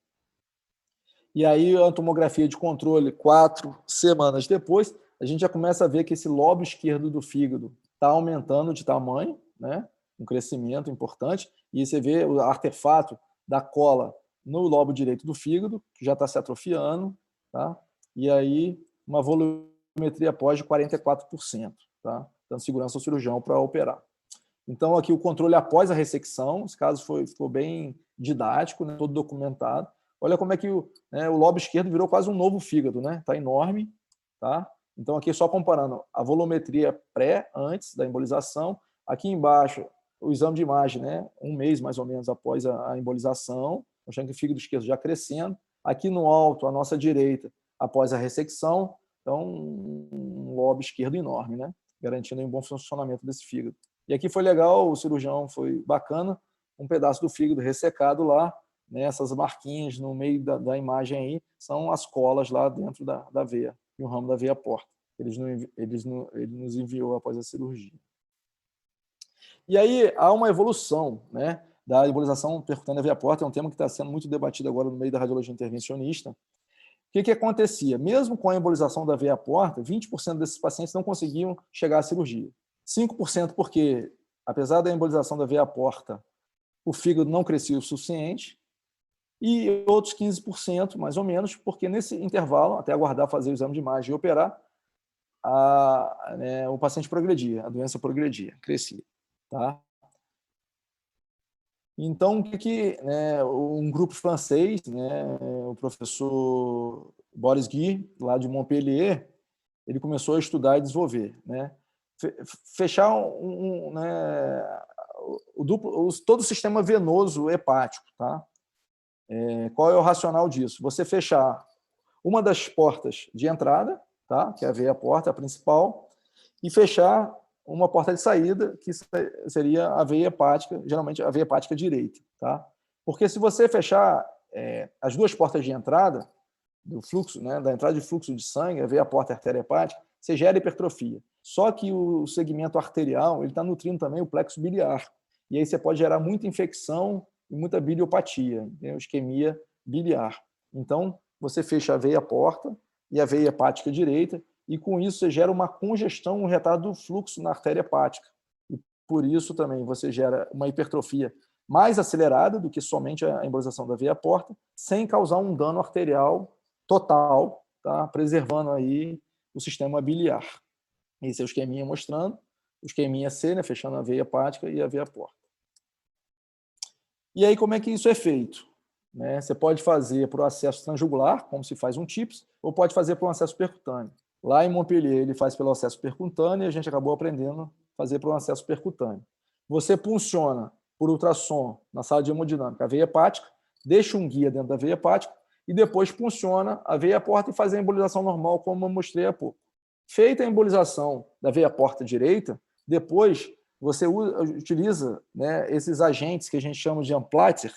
E aí a tomografia de controle, 4 semanas depois, a gente já começa a ver que esse lobo esquerdo do fígado está aumentando de tamanho, né? Um crescimento importante, e você vê o artefato da cola no lobo direito do fígado, que já está se atrofiando, tá? E aí uma volumetria pós de 44%, tá? Dando segurança ao cirurgião para operar. Então, aqui o controle após a ressecção, esse caso ficou bem didático, né? Todo documentado. Olha como é que o lobo esquerdo virou quase um novo fígado, né? Está enorme, tá? Então, aqui só comparando a volumetria antes da embolização. Aqui embaixo, o exame de imagem, né? Um mês mais ou menos após a embolização, mostrando que o fígado esquerdo já crescendo. Aqui no alto, à nossa direita, após a ressecção, então um lobo esquerdo enorme, né? Garantindo um bom funcionamento desse fígado. E aqui foi legal, o cirurgião foi bacana, um pedaço do fígado ressecado lá, né? Essas marquinhas no meio da imagem aí são as colas lá dentro da veia, e o ramo da veia porta. Ele nos enviou após a cirurgia. E aí há uma evolução, né, da embolização percutânea da veia porta, é um tema que está sendo muito debatido agora no meio da radiologia intervencionista, que acontecia? Mesmo com a embolização da veia porta, 20% desses pacientes não conseguiam chegar à cirurgia. 5% porque, apesar da embolização da veia porta, o fígado não crescia o suficiente, e outros 15%, mais ou menos, porque nesse intervalo, até aguardar fazer o exame de imagem e operar, o paciente progredia, a doença progredia, crescia. Tá? Então, um grupo francês, o professor Boris Guy, lá de Montpellier, ele começou a estudar e desenvolver. Fechar todo o sistema venoso hepático. Tá? Qual é o racional disso? Você fechar uma das portas de entrada, tá? Que é a veia porta, a principal, e fechar uma porta de saída, que seria a veia hepática, geralmente a veia hepática direita. Tá? Porque se você fechar as duas portas de entrada do fluxo, da entrada de fluxo de sangue, a veia porta e a artéria hepática, você gera hipertrofia. Só que o segmento arterial está nutrindo também o plexo biliar. E aí você pode gerar muita infecção e muita biliopatia, isquemia biliar. Então, você fecha a veia porta e a veia hepática direita, e com isso você gera uma congestão, um retardo do fluxo na artéria hepática. E por isso também você gera uma hipertrofia mais acelerada do que somente a embolização da veia porta, sem causar um dano arterial total, tá? Preservando aí o sistema biliar. Esse é o esqueminha mostrando, o esqueminha C, fechando a veia hepática e a veia porta. E aí, como é que isso é feito? Você pode fazer para o acesso transjugular, como se faz um TIPS, ou pode fazer para um acesso percutâneo. Lá em Montpellier, ele faz pelo acesso percutâneo e a gente acabou aprendendo a fazer para um acesso percutâneo. Você punciona por ultrassom na sala de hemodinâmica a veia hepática, deixa um guia dentro da veia hepática e depois punciona a veia porta e faz a embolização normal, como eu mostrei há pouco. Feita a embolização da veia porta direita, depois você utiliza esses agentes que a gente chama de Amplatzer,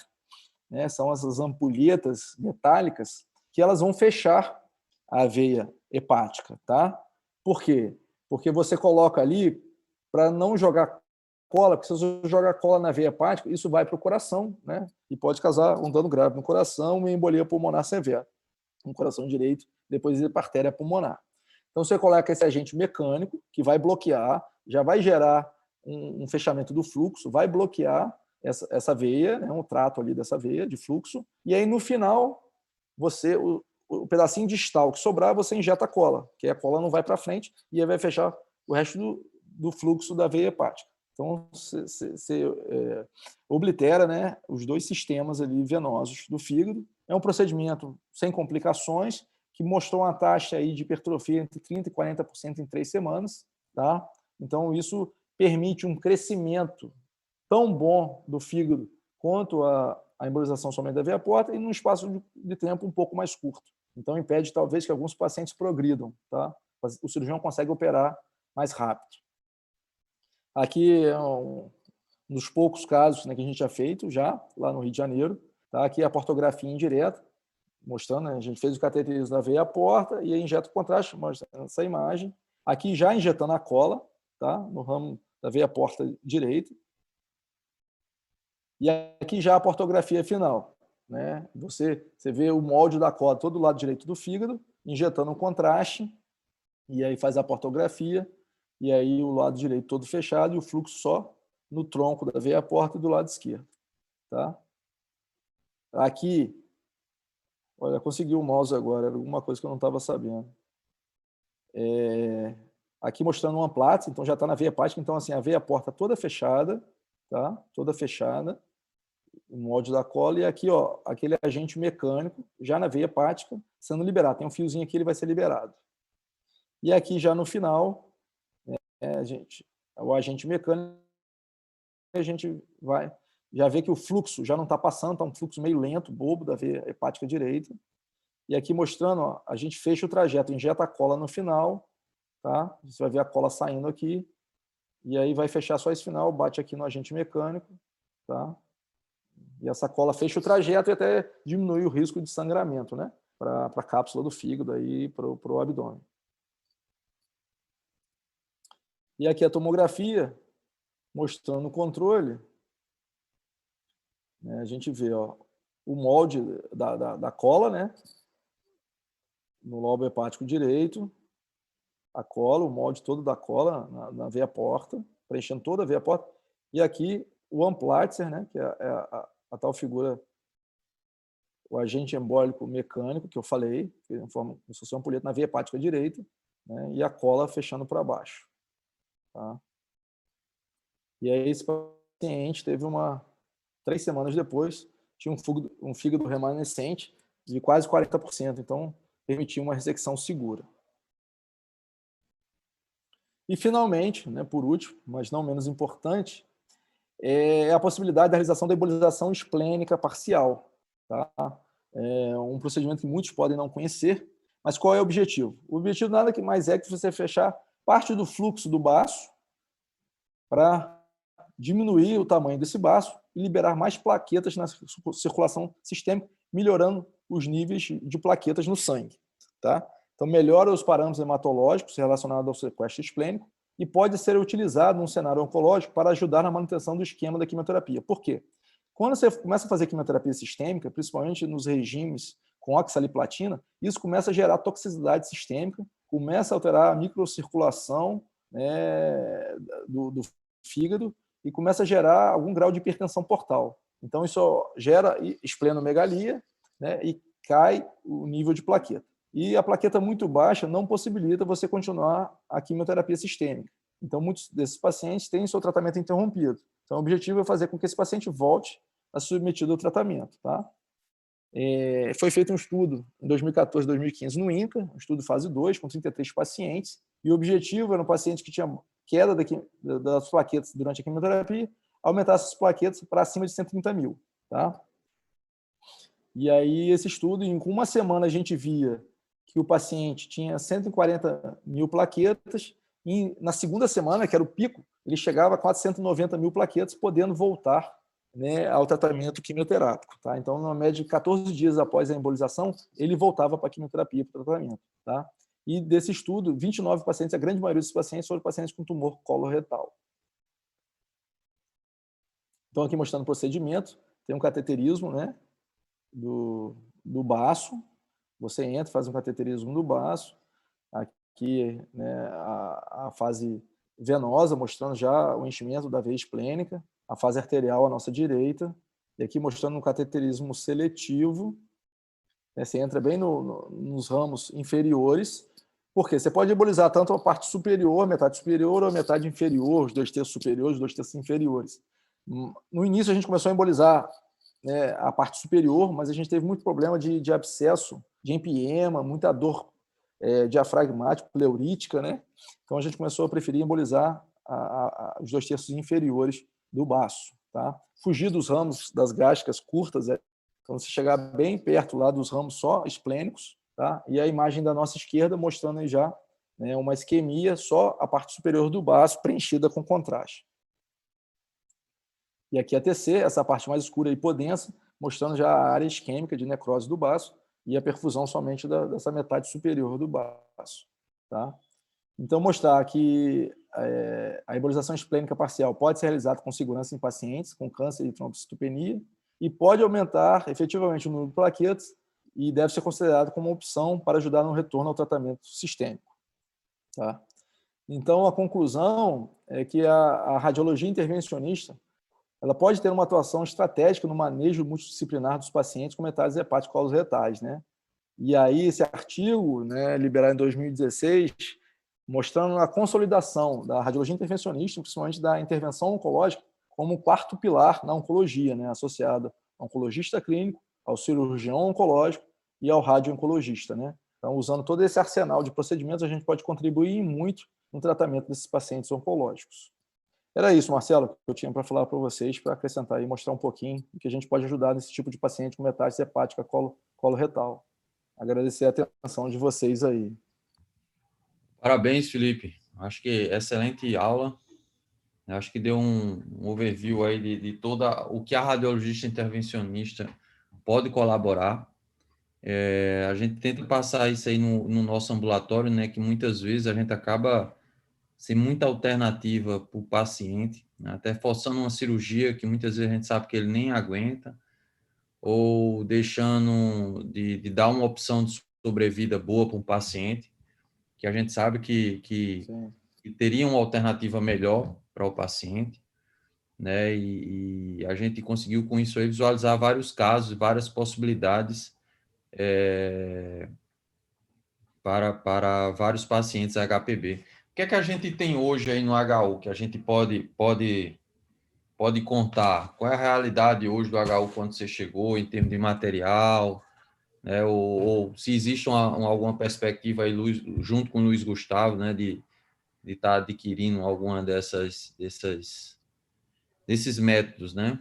são essas ampulhetas metálicas que elas vão fechar a veia hepática. Tá? Por quê? Porque você coloca ali para não jogar cola, porque se você jogar cola na veia hepática, isso vai para o coração, e pode causar um dano grave no coração e embolia pulmonar severa no coração direito, depois ir para a artéria pulmonar. Então, você coloca esse agente mecânico, que vai bloquear, já vai gerar um fechamento do fluxo, vai bloquear essa veia, um trato ali dessa veia de fluxo, e aí, no final, o pedacinho distal que sobrar, você injeta a cola, que a cola não vai para frente, e aí vai fechar o resto do fluxo da veia hepática. Então, você oblitera os dois sistemas ali venosos do fígado. É um procedimento sem complicações, que mostrou uma taxa aí de hipertrofia entre 30% e 40% em 3 semanas. Tá? Então, isso permite um crescimento tão bom do fígado quanto a embolização somente da veia porta e num espaço de tempo um pouco mais curto. Então, impede, talvez, que alguns pacientes progridam. Tá? O cirurgião consegue operar mais rápido. Aqui é um dos poucos casos que a gente já feito, já lá no Rio de Janeiro. Tá? Aqui é a portografia indireta, mostrando, a gente fez o cateterismo da veia porta e aí injeta o contraste, mostrando essa imagem. Aqui já injetando a cola, tá? No ramo da veia porta direita. E aqui já a portografia final. Você vê o molde da cola todo do lado direito do fígado, injetando um contraste, e aí faz a portografia, e aí o lado direito todo fechado e o fluxo só no tronco da veia porta e do lado esquerdo. Tá? Aqui, olha, consegui o mouse agora, era alguma coisa que eu não estava sabendo. Aqui mostrando um Amplatzer, então já está na veia hepática, então assim, a veia porta toda fechada, tá? Toda fechada, o molde da cola, e aqui, ó, aquele agente mecânico, já na veia hepática, sendo liberado. Tem um fiozinho aqui, ele vai ser liberado. E aqui já no final, o agente mecânico, a gente vai já ver que o fluxo já não está passando, está um fluxo meio lento, bobo, da veia hepática direita. E aqui mostrando, ó, a gente fecha o trajeto, injeta a cola no final, tá? Você vai ver a cola saindo aqui, e aí vai fechar só esse final, bate aqui no agente mecânico, tá? E essa cola fecha o trajeto e até diminui o risco de sangramento, para a cápsula do fígado aí, para o abdômen. E aqui a tomografia, mostrando o controle. A gente vê, ó, o molde da cola, no lobo hepático direito, a cola, o molde todo da cola na veia porta, preenchendo toda a veia porta. E aqui o Amplatzer, né, que é a tal figura, o agente embólico mecânico que eu falei, que é em forma como se fosse uma ampulheta na veia hepática direita, né, e a cola fechando para baixo. Tá? E aí esse paciente teve 3 semanas depois, tinha um fígado remanescente de quase 40%, então permitia uma ressecção segura. E, finalmente, né, por último, mas não menos importante, é a possibilidade da realização da embolização esplênica parcial. Tá? É um procedimento que muitos podem não conhecer, mas qual é o objetivo? O objetivo nada que mais é que você fechar parte do fluxo do baço para diminuir o tamanho desse baço e liberar mais plaquetas na circulação sistêmica, melhorando os níveis de plaquetas no sangue. Tá? Então, melhora os parâmetros hematológicos relacionados ao sequestro esplênico e pode ser utilizado num cenário oncológico para ajudar na manutenção do esquema da quimioterapia. Por quê? Quando você começa a fazer quimioterapia sistêmica, principalmente nos regimes com oxaliplatina, isso começa a gerar toxicidade sistêmica, começa a alterar a microcirculação, né, do fígado e começa a gerar algum grau de hipertensão portal. Então, isso gera esplenomegalia, né, e cai o nível de plaqueta. E a plaqueta muito baixa não possibilita você continuar a quimioterapia sistêmica. Então, muitos desses pacientes têm seu tratamento interrompido. Então, o objetivo é fazer com que esse paciente volte a ser submetido ao tratamento. Tá? Foi feito um estudo em 2014, 2015 no INCA, um estudo fase 2, com 33 pacientes, e o objetivo era um paciente que tinha queda das plaquetas durante a quimioterapia, aumentar essas plaquetas para acima de 130 mil. Tá? E aí, esse estudo, em uma semana, a gente via que o paciente tinha 140 mil plaquetas, e na segunda semana, que era o pico, ele chegava a 490 mil plaquetas, podendo voltar, né, ao tratamento quimioterápico. Tá? Então, na média de 14 dias após a embolização, ele voltava para a quimioterapia, para o tratamento. Tá? E desse estudo, 29 pacientes, a grande maioria dos pacientes foram pacientes com tumor coloretal. Então, aqui mostrando o procedimento, tem um cateterismo, né, do baço, você entra, faz um cateterismo no baço, aqui, né, a fase venosa, mostrando já o enchimento da veia esplênica, a fase arterial à nossa direita, e aqui mostrando um cateterismo seletivo, né, você entra bem nos ramos inferiores, porque você pode embolizar tanto a parte superior, metade superior, ou a metade inferior, os 2/3 superiores, os 2/3 inferiores. No início a gente começou a embolizar, né, a parte superior, mas a gente teve muito problema de abscesso, de empiema, muita dor diafragmática, pleurítica, né? Então a gente começou a preferir embolizar os 2/3 inferiores do baço, tá? Fugir dos ramos das gástricas curtas, então você chegar bem perto lá dos ramos só esplênicos, tá? E a imagem da nossa esquerda mostrando aí já, né, uma isquemia, só a parte superior do baço preenchida com contraste. E aqui a TC, essa parte mais escura e hipodensa, mostrando já a área isquêmica de necrose do baço e a perfusão somente dessa metade superior do baço. Tá? Então, mostrar que a embolização esplênica parcial pode ser realizada com segurança em pacientes com câncer e trombocitopenia e pode aumentar efetivamente o número de plaquetas e deve ser considerado como uma opção para ajudar no retorno ao tratamento sistêmico. Tá? Então, a conclusão é que a radiologia intervencionista ela pode ter uma atuação estratégica no manejo multidisciplinar dos pacientes com metástases hepáticas coloretais, né? E aí esse artigo, né, liberado em 2016, mostrando a consolidação da radiologia intervencionista, principalmente da intervenção oncológica, como um quarto pilar na oncologia, né, associado ao oncologista clínico, ao cirurgião oncológico e ao radio-oncologista, né? Então, usando todo esse arsenal de procedimentos, a gente pode contribuir muito no tratamento desses pacientes oncológicos. Era isso, Marcelo, que eu tinha para falar para vocês, para acrescentar e mostrar um pouquinho o que a gente pode ajudar nesse tipo de paciente com metástase hepática coloretal. Agradecer a atenção de vocês aí. Parabéns, Felipe. Acho que excelente aula. Acho que deu um overview aí de toda o que a radiologista intervencionista pode colaborar. A gente tenta passar isso aí no nosso ambulatório, né? Que muitas vezes a gente acaba sem muita alternativa para o paciente, né, até forçando uma cirurgia que muitas vezes a gente sabe que ele nem aguenta, ou deixando de dar uma opção de sobrevida boa para um paciente, que a gente sabe que teria uma alternativa melhor para o paciente, né? E a gente conseguiu com isso aí visualizar vários casos, várias possibilidades para vários pacientes HPB. O que é que a gente tem hoje aí no HU que a gente pode contar? Qual é a realidade hoje do HU quando você chegou, em termos de material, né? Ou se existe alguma perspectiva aí, junto com o Luiz Gustavo, né, de estar adquirindo alguma desses métodos, né?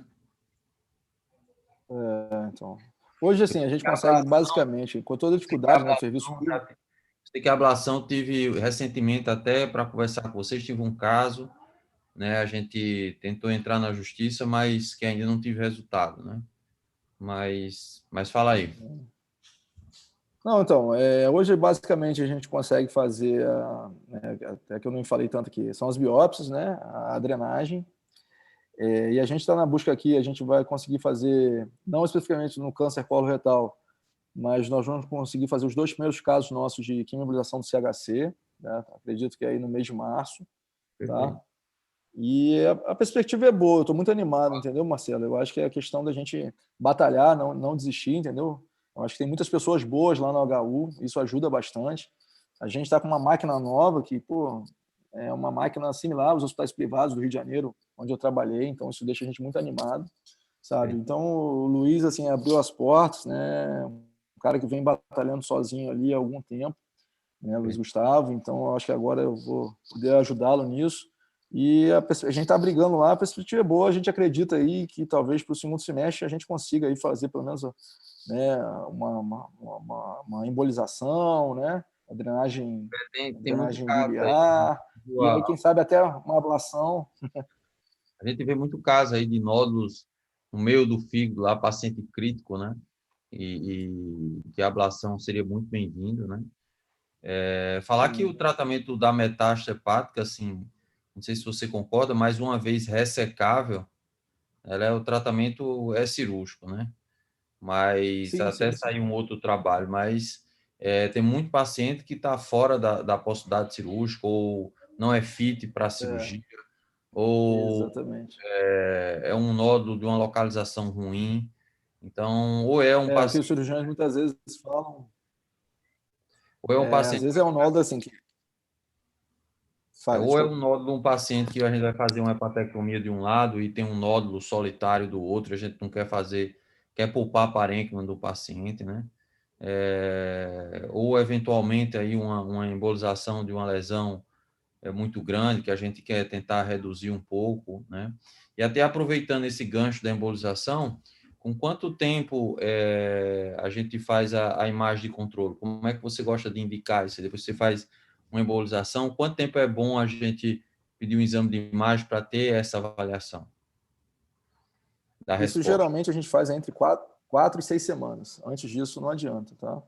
Então, hoje, assim, a gente consegue basicamente, com toda a dificuldade, né, do serviço público. Sei que a Ablação tive recentemente, até para conversar com vocês, tive um caso, né? A gente tentou entrar na justiça, mas que ainda não tive resultado, né? Mas fala aí. Não, então, hoje basicamente a gente consegue fazer, até que eu não falei tanto aqui, são as biópsias, né, a drenagem, e a gente está na busca aqui, a gente vai conseguir fazer, não especificamente no câncer coloretal, mas nós vamos conseguir fazer os 2 primeiros casos nossos de quimioembolização do CHC, né, acredito que é aí no mês de março, tá? E a perspectiva é boa, eu estou muito animado, entendeu, Marcelo? Eu acho que é a questão da gente batalhar, não desistir, entendeu? Eu acho que tem muitas pessoas boas lá no HU, isso ajuda bastante. A gente está com uma máquina nova que, pô, é uma máquina similar aos hospitais privados do Rio de Janeiro, onde eu trabalhei, então isso deixa a gente muito animado, sabe? Então o Luiz, assim, abriu as portas, né? Um cara que vem batalhando sozinho ali há algum tempo, né, Luiz Gustavo, então eu acho que agora eu vou poder ajudá-lo nisso. E a gente está brigando lá, a perspectiva é boa, a gente acredita aí que talvez para o segundo semestre a gente consiga aí fazer pelo menos, né, uma embolização, né, a drenagem, Tem muito caso aí. biliar, e aí quem sabe até uma ablação. A gente vê muito caso aí de nódulos no meio do fígado, lá, paciente crítico, né? E que a ablação seria muito bem-vindo, né? Falar que o tratamento da metástase hepática, assim, não sei se você concorda, mas uma vez ressecável, o tratamento é cirúrgico, né? Mas Sim, até sim, sim. sair um outro trabalho, mas tem muito paciente que está fora da possibilidade cirúrgica ou não é fit para a cirurgia, ou Exatamente. é um nódulo de uma localização ruim. Então, ou é um O que os paciente, cirurgiões muitas vezes falam, ou é um às paciente vezes é um nódulo assim que fala, ou é desculpa. um nódulo de um paciente que a gente vai fazer uma hepatectomia de um lado e tem um nódulo solitário do outro, a gente não quer fazer, quer poupar a parênquima do paciente, né? Ou eventualmente aí uma embolização de uma lesão muito grande que a gente quer tentar reduzir um pouco, né? E até aproveitando esse gancho da embolização, com quanto tempo a gente faz a imagem de controle? Como é que você gosta de indicar isso? Depois você faz uma embolização, quanto tempo é bom a gente pedir um exame de imagem para ter essa avaliação da Isso resposta? geralmente a gente faz entre 4 e 6 semanas. Antes disso, não adianta, tá?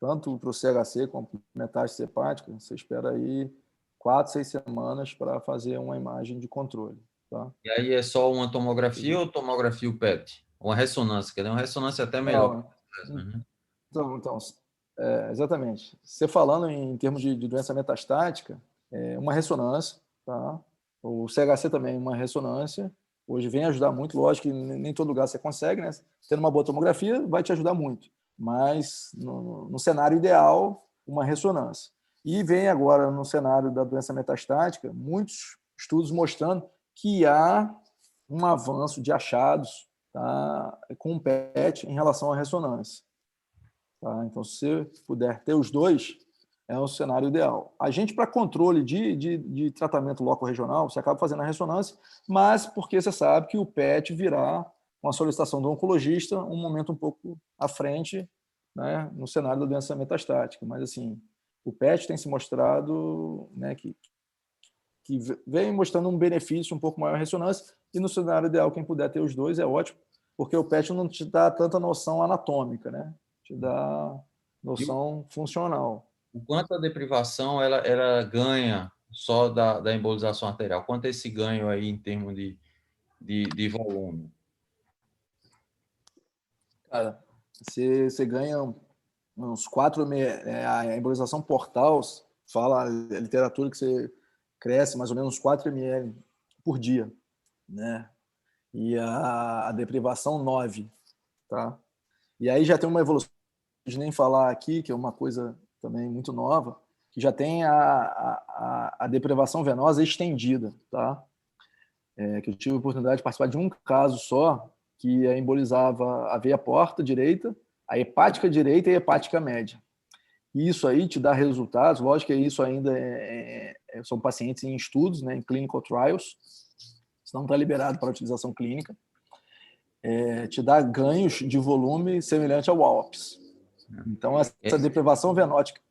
Tanto para o CHC como para metástase hepática, você espera aí 4, 6 semanas para fazer uma imagem de controle, tá? E aí é só uma tomografia ou tomografia o PET? Uma ressonância, quer dizer, uma ressonância até melhor que Não, essa, né? então exatamente. Você falando em termos de doença metastática, uma ressonância, tá? O CHC também, uma ressonância. Hoje vem ajudar muito, lógico que nem todo lugar você consegue, né? Tendo uma boa tomografia vai te ajudar muito, mas no cenário ideal, uma ressonância. E vem agora no cenário da doença metastática, muitos estudos mostrando que há um avanço de achados, tá, com o PET em relação à ressonância. Tá? Então, se você puder ter os dois, é o cenário ideal. A gente, para controle de tratamento loco-regional, você acaba fazendo a ressonância, mas porque você sabe que o PET virá com a solicitação do oncologista um momento um pouco à frente, né, no cenário da doença metastática. Mas, assim, o PET tem se mostrado, né, que vem mostrando um benefício um pouco maior à ressonância, e no cenário ideal, quem puder ter os dois é ótimo, porque o PET não te dá tanta noção anatômica, né? Te dá E noção funcional. o quanto a deprivação ela ganha só da embolização arterial? Quanto é esse ganho aí em termos de volume? Cara, você ganha. uns 4 ml, a embolização portal fala, a literatura que você cresce mais ou menos 4 ml por dia, né? E a deprivação 9, tá? E aí já tem uma evolução, de nem falar aqui, que é uma coisa também muito nova, que já tem a deprivação venosa estendida, tá? Que eu tive a oportunidade de participar de um caso só, que embolizava a veia porta direita, a hepática direita e a hepática média. E isso aí te dá resultados, lógico que isso ainda são pacientes em estudos, né, em clinical trials, não está liberado para utilização clínica, te dá ganhos de volume semelhante ao ALPS. Então, essa deprivação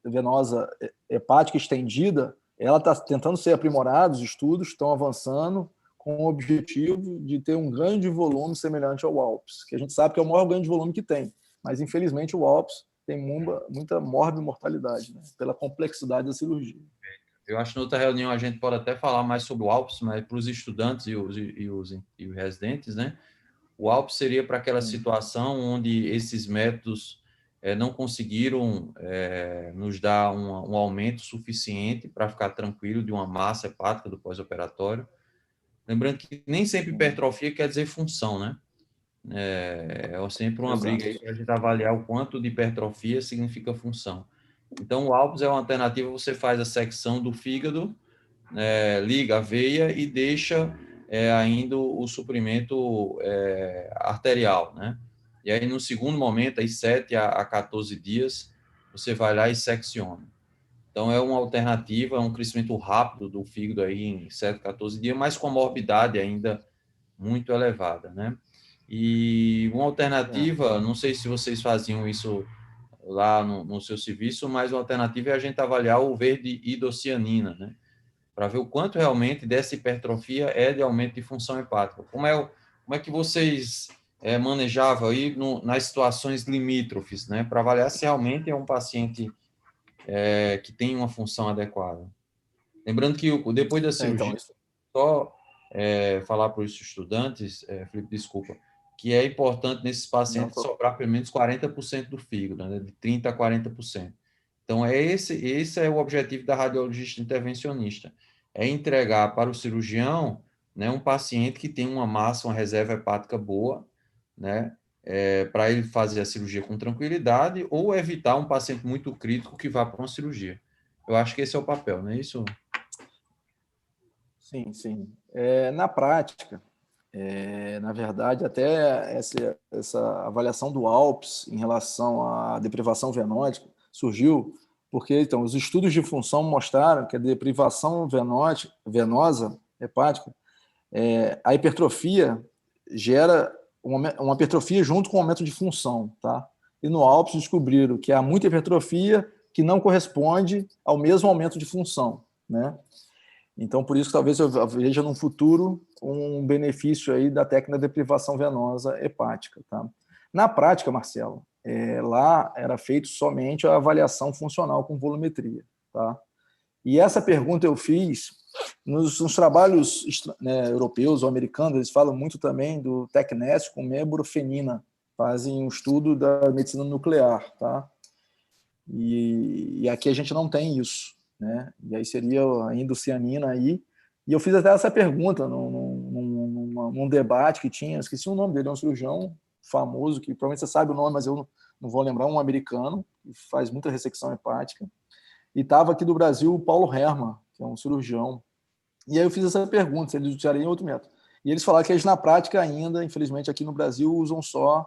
venosa hepática estendida, ela está tentando ser aprimorada, os estudos estão avançando com o objetivo de ter um ganho de volume semelhante ao ALPS, que a gente sabe que é o maior ganho de volume que tem, mas infelizmente o ALPS tem muita morbimortalidade, né, pela complexidade da cirurgia. Eu acho que na outra reunião a gente pode até falar mais sobre o ALPS, mas para os estudantes e os residentes, né? O ALPS seria para aquela situação onde esses métodos não conseguiram nos dar um aumento suficiente para ficar tranquilo de uma massa hepática do pós-operatório. Lembrando que nem sempre hipertrofia quer dizer função, né? É sempre uma briga aí para a gente avaliar o quanto de hipertrofia significa função. Então, o ALPS é uma alternativa, você faz a secção do fígado, liga a veia e deixa ainda o suprimento arterial, né? E aí, no segundo momento, aí 7 a 14 dias, você vai lá e secciona. Então, é uma alternativa, é um crescimento rápido do fígado aí em 7 a 14 dias, mas com a morbidade ainda muito elevada, né? E uma alternativa, não sei se vocês faziam isso lá no seu serviço, mas uma alternativa é a gente avaliar o verde hidrocianina, né? Para ver o quanto realmente dessa hipertrofia é de aumento de função hepática. Como é que vocês manejavam aí nas situações limítrofes, né? Para avaliar se realmente é um paciente que tem uma função adequada. Lembrando que depois da cirurgia, Então, só falar para os estudantes, Felipe, desculpa, que é importante nesses pacientes sobrar pelo menos 40% do fígado, né, de 30% a 40%. Então, esse é o objetivo da radiologista intervencionista, é entregar para o cirurgião, né, um paciente que tem uma massa, uma reserva hepática boa, né, para ele fazer a cirurgia com tranquilidade ou evitar um paciente muito crítico que vá para uma cirurgia. Eu acho que esse é o papel, não é isso? Sim, sim. Na prática, na verdade, até essa avaliação do ALPS em relação à deprivação venótica surgiu porque, então, os estudos de função mostraram que a deprivação venosa hepática, a hipertrofia gera uma hipertrofia junto com o aumento de função, tá? E no ALPS descobriram que há muita hipertrofia que não corresponde ao mesmo aumento de função, né? Então, por isso que talvez eu veja no futuro um benefício aí da técnica de deprivação venosa hepática, tá? Na prática, Marcelo, lá era feito somente a avaliação funcional com volumetria, tá? E essa pergunta eu fiz nos trabalhos, né, europeus ou americanos, eles falam muito também do TECNES com mebubrofenina, fazem um estudo da medicina nuclear, tá? E aqui a gente não tem isso, né? E aí seria a indocianina aí. E eu fiz até essa pergunta num debate que tinha, esqueci o nome dele, é um cirurgião famoso, que provavelmente você sabe o nome, mas eu não vou lembrar, um americano, que faz muita ressecção hepática. E estava aqui do Brasil o Paulo Herman, que é um cirurgião. E aí eu fiz essa pergunta, se eles usariam outro método. E eles falaram que eles, na prática ainda, infelizmente, aqui no Brasil, usam só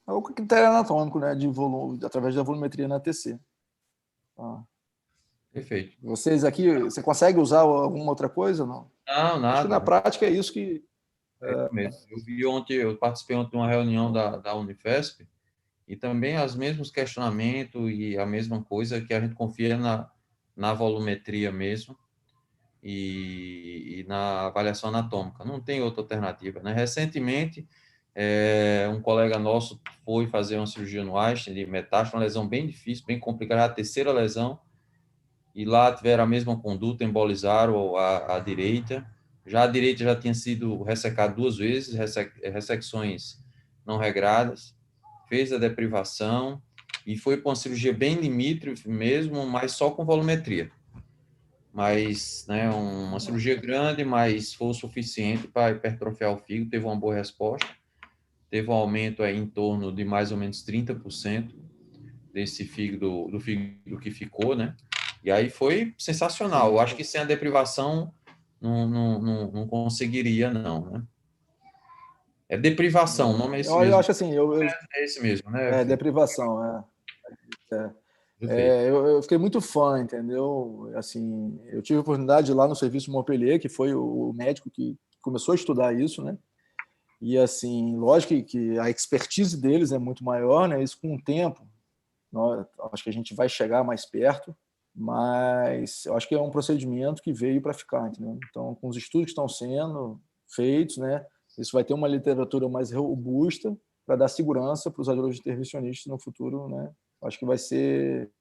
o critério anatômico, né, de volume, através da volumetria na TC. Tá. Perfeito. Vocês aqui, você consegue usar alguma outra coisa? Não, nada. Acho que na prática é isso que... Isso mesmo. Eu participei ontem de uma reunião da Unifesp e também os mesmos questionamentos e a mesma coisa que a gente confia na volumetria mesmo e na avaliação anatômica. Não tem outra alternativa, né? Recentemente, um colega nosso foi fazer uma cirurgia no Einstein de metástase, uma lesão bem difícil, bem complicada, a terceira lesão, e lá tiveram a mesma conduta, embolizaram a direita. Já a direita já tinha sido ressecada 2 vezes, ressecções não regradas. fez a deprivação e foi para uma cirurgia bem limítrofe mesmo, mas só com volumetria. Mas, né, uma cirurgia grande, mas foi o suficiente para hipertrofiar o fígado, teve uma boa resposta, teve um aumento aí em torno de mais ou menos 30% desse fígado, do fígado que ficou, né? E aí foi sensacional. Eu acho que sem a deprivação não conseguiria, não, né? É deprivação, o nome é esse Eu mesmo. acho assim, É esse mesmo, né, Felipe? deprivação, Perfeito. eu fiquei muito fã, entendeu? Assim, eu tive a oportunidade de ir lá no serviço Montpellier, que foi o médico que começou a estudar isso, né? E assim, lógico que a expertise deles é muito maior, né? Isso com o tempo, acho que a gente vai chegar mais perto, mas eu acho que é um procedimento que veio para ficar, entendeu? Então, com os estudos que estão sendo feitos, né? Isso vai ter uma literatura mais robusta para dar segurança para os radiólogos intervencionistas no futuro, né? Acho que vai ser.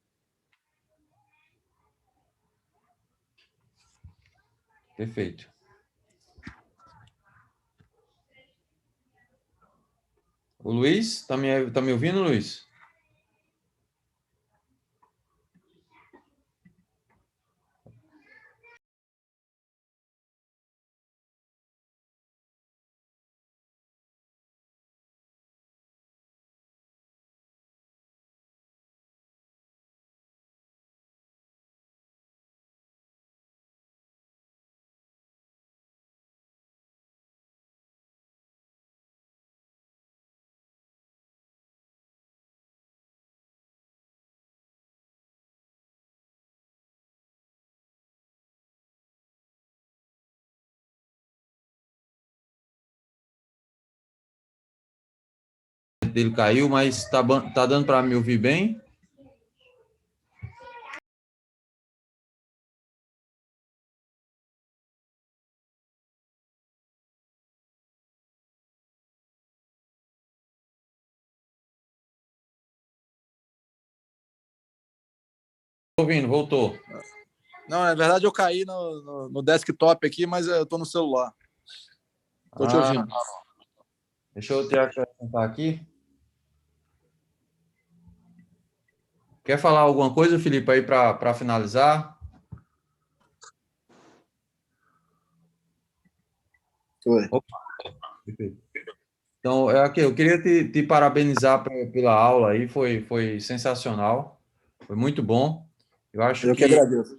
Perfeito. O Luiz, tá me ouvindo, Luiz? Dele caiu, mas tá dando para me ouvir bem? Tô ouvindo, voltou. Não, na verdade eu caí no desktop aqui, mas eu estou no celular. Estou te ouvindo. Deixa eu te acrescentar aqui. Quer falar alguma coisa, Felipe, aí para finalizar? Oi. Opa, perfeito. Então, eu queria te parabenizar pela aula aí, foi sensacional, foi muito bom. Eu acho Eu que que agradeço.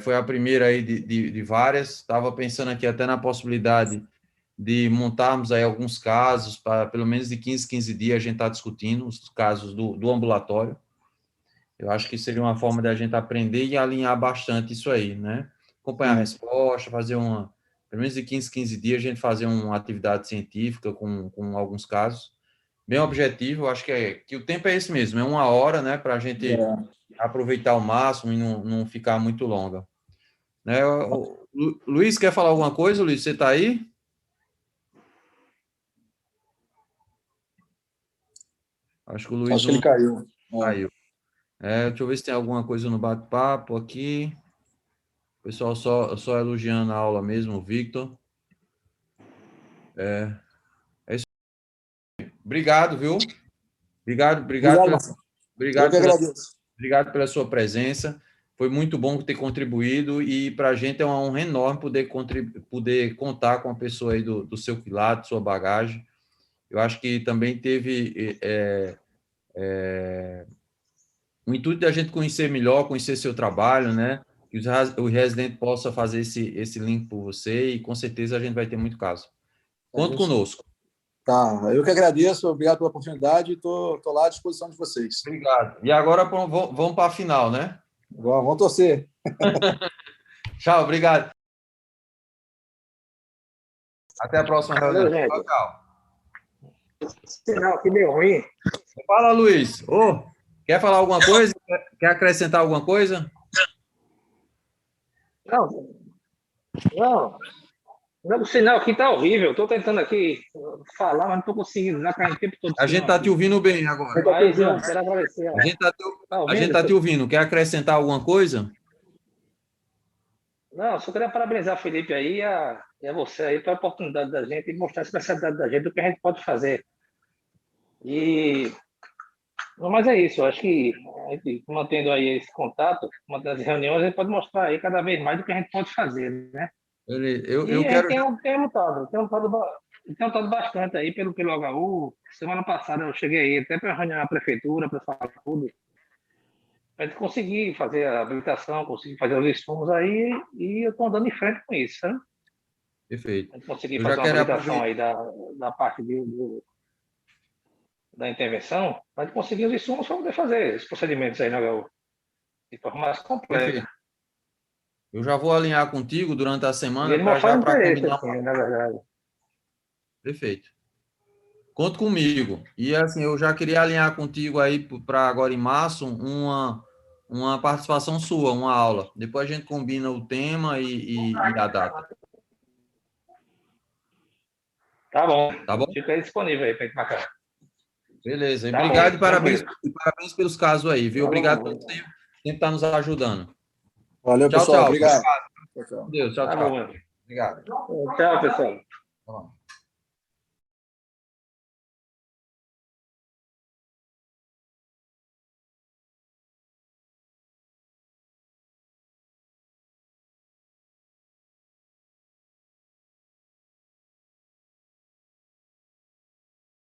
foi a primeira aí de várias. Estava pensando aqui até na possibilidade de montarmos aí alguns casos, para pelo menos de 15 dias a gente está discutindo os casos do ambulatório. Eu acho que seria uma forma de a gente aprender e alinhar bastante isso aí, né? Acompanhar a resposta, fazer pelo menos de 15 dias, a gente fazer uma atividade científica com alguns casos. Bem objetivo, eu acho que o tempo é esse mesmo, é 1 hora, né? Para a gente aproveitar ao máximo e não ficar muito longa. Né? O Luiz, quer falar alguma coisa, Luiz? Você está aí? Acho que o Luiz Acho que não ele caiu. caiu. Deixa eu ver se tem alguma coisa no bate-papo aqui. O pessoal só elogiando a aula mesmo, o Victor. É isso. Obrigado, viu? Obrigado, Marcelo. Eu Obrigado que agradeço. obrigado pela sua presença. Foi muito bom ter contribuído e para a gente é uma honra enorme poder contar com a pessoa aí do seu quilate, sua bagagem. Eu acho que também teve o intuito da gente conhecer melhor, conhecer seu trabalho, né? Que o residente possa fazer esse link por você e com certeza a gente vai ter muito caso. Conte conosco. Tá, eu que agradeço, obrigado pela oportunidade e estou lá à disposição de vocês. Obrigado. E agora vamos para a final, né? Vamos torcer. Tchau, obrigado. Até a próxima reunião. Valeu, gente. Tchau, tchau. Sinal aqui meio ruim. Fala, Luiz. Quer falar alguma coisa? Quer acrescentar alguma coisa? Não, não. O sinal aqui tá horrível. Estou tentando aqui falar, mas não estou conseguindo. Está caindo o tempo todo. A gente está te ouvindo bem agora. Mas eu quero agradecer. A gente está ouvindo? te ouvindo. Quer acrescentar alguma coisa? Não, só queria parabenizar o Felipe aí e a você aí pela oportunidade da gente e mostrar a especialidade da gente do que a gente pode fazer. Mas é isso, eu acho que a gente, mantendo aí esse contato, mantendo as reuniões, a gente pode mostrar aí cada vez mais do que a gente pode fazer, né? Eu E a gente quero. tem lutado bastante aí pelo HU. Semana passada eu cheguei aí até para a reunião na prefeitura, para falar tudo. A gente conseguir fazer a habilitação, conseguir fazer os insumos aí, e eu estou andando em frente com isso, sabe? Perfeito. A gente conseguir Eu fazer já uma quero habilitação aproveitar. aí da parte da intervenção, a gente conseguir os insumos para poder fazer os procedimentos aí no HU de forma mais completa. Perfeito. Eu já vou alinhar contigo durante a E semana ele mostrou para interesse, combinar. assim, na verdade. Perfeito. Conta comigo. E assim, eu já queria alinhar contigo aí para agora em março uma participação sua, uma aula. Depois a gente combina o tema e a data. Tá bom. Tá bom? Fica aí disponível aí para gente marcar. Beleza. Tá Obrigado bom, tranquilo. e parabéns pelos casos aí, viu? Obrigado por sempre estar nos ajudando. Valeu, Tchau, pessoal. tchau. Obrigado. Com Deus. Tchau, Tá bom, tchau. mano. Obrigado. Tchau, pessoal. Tá bom.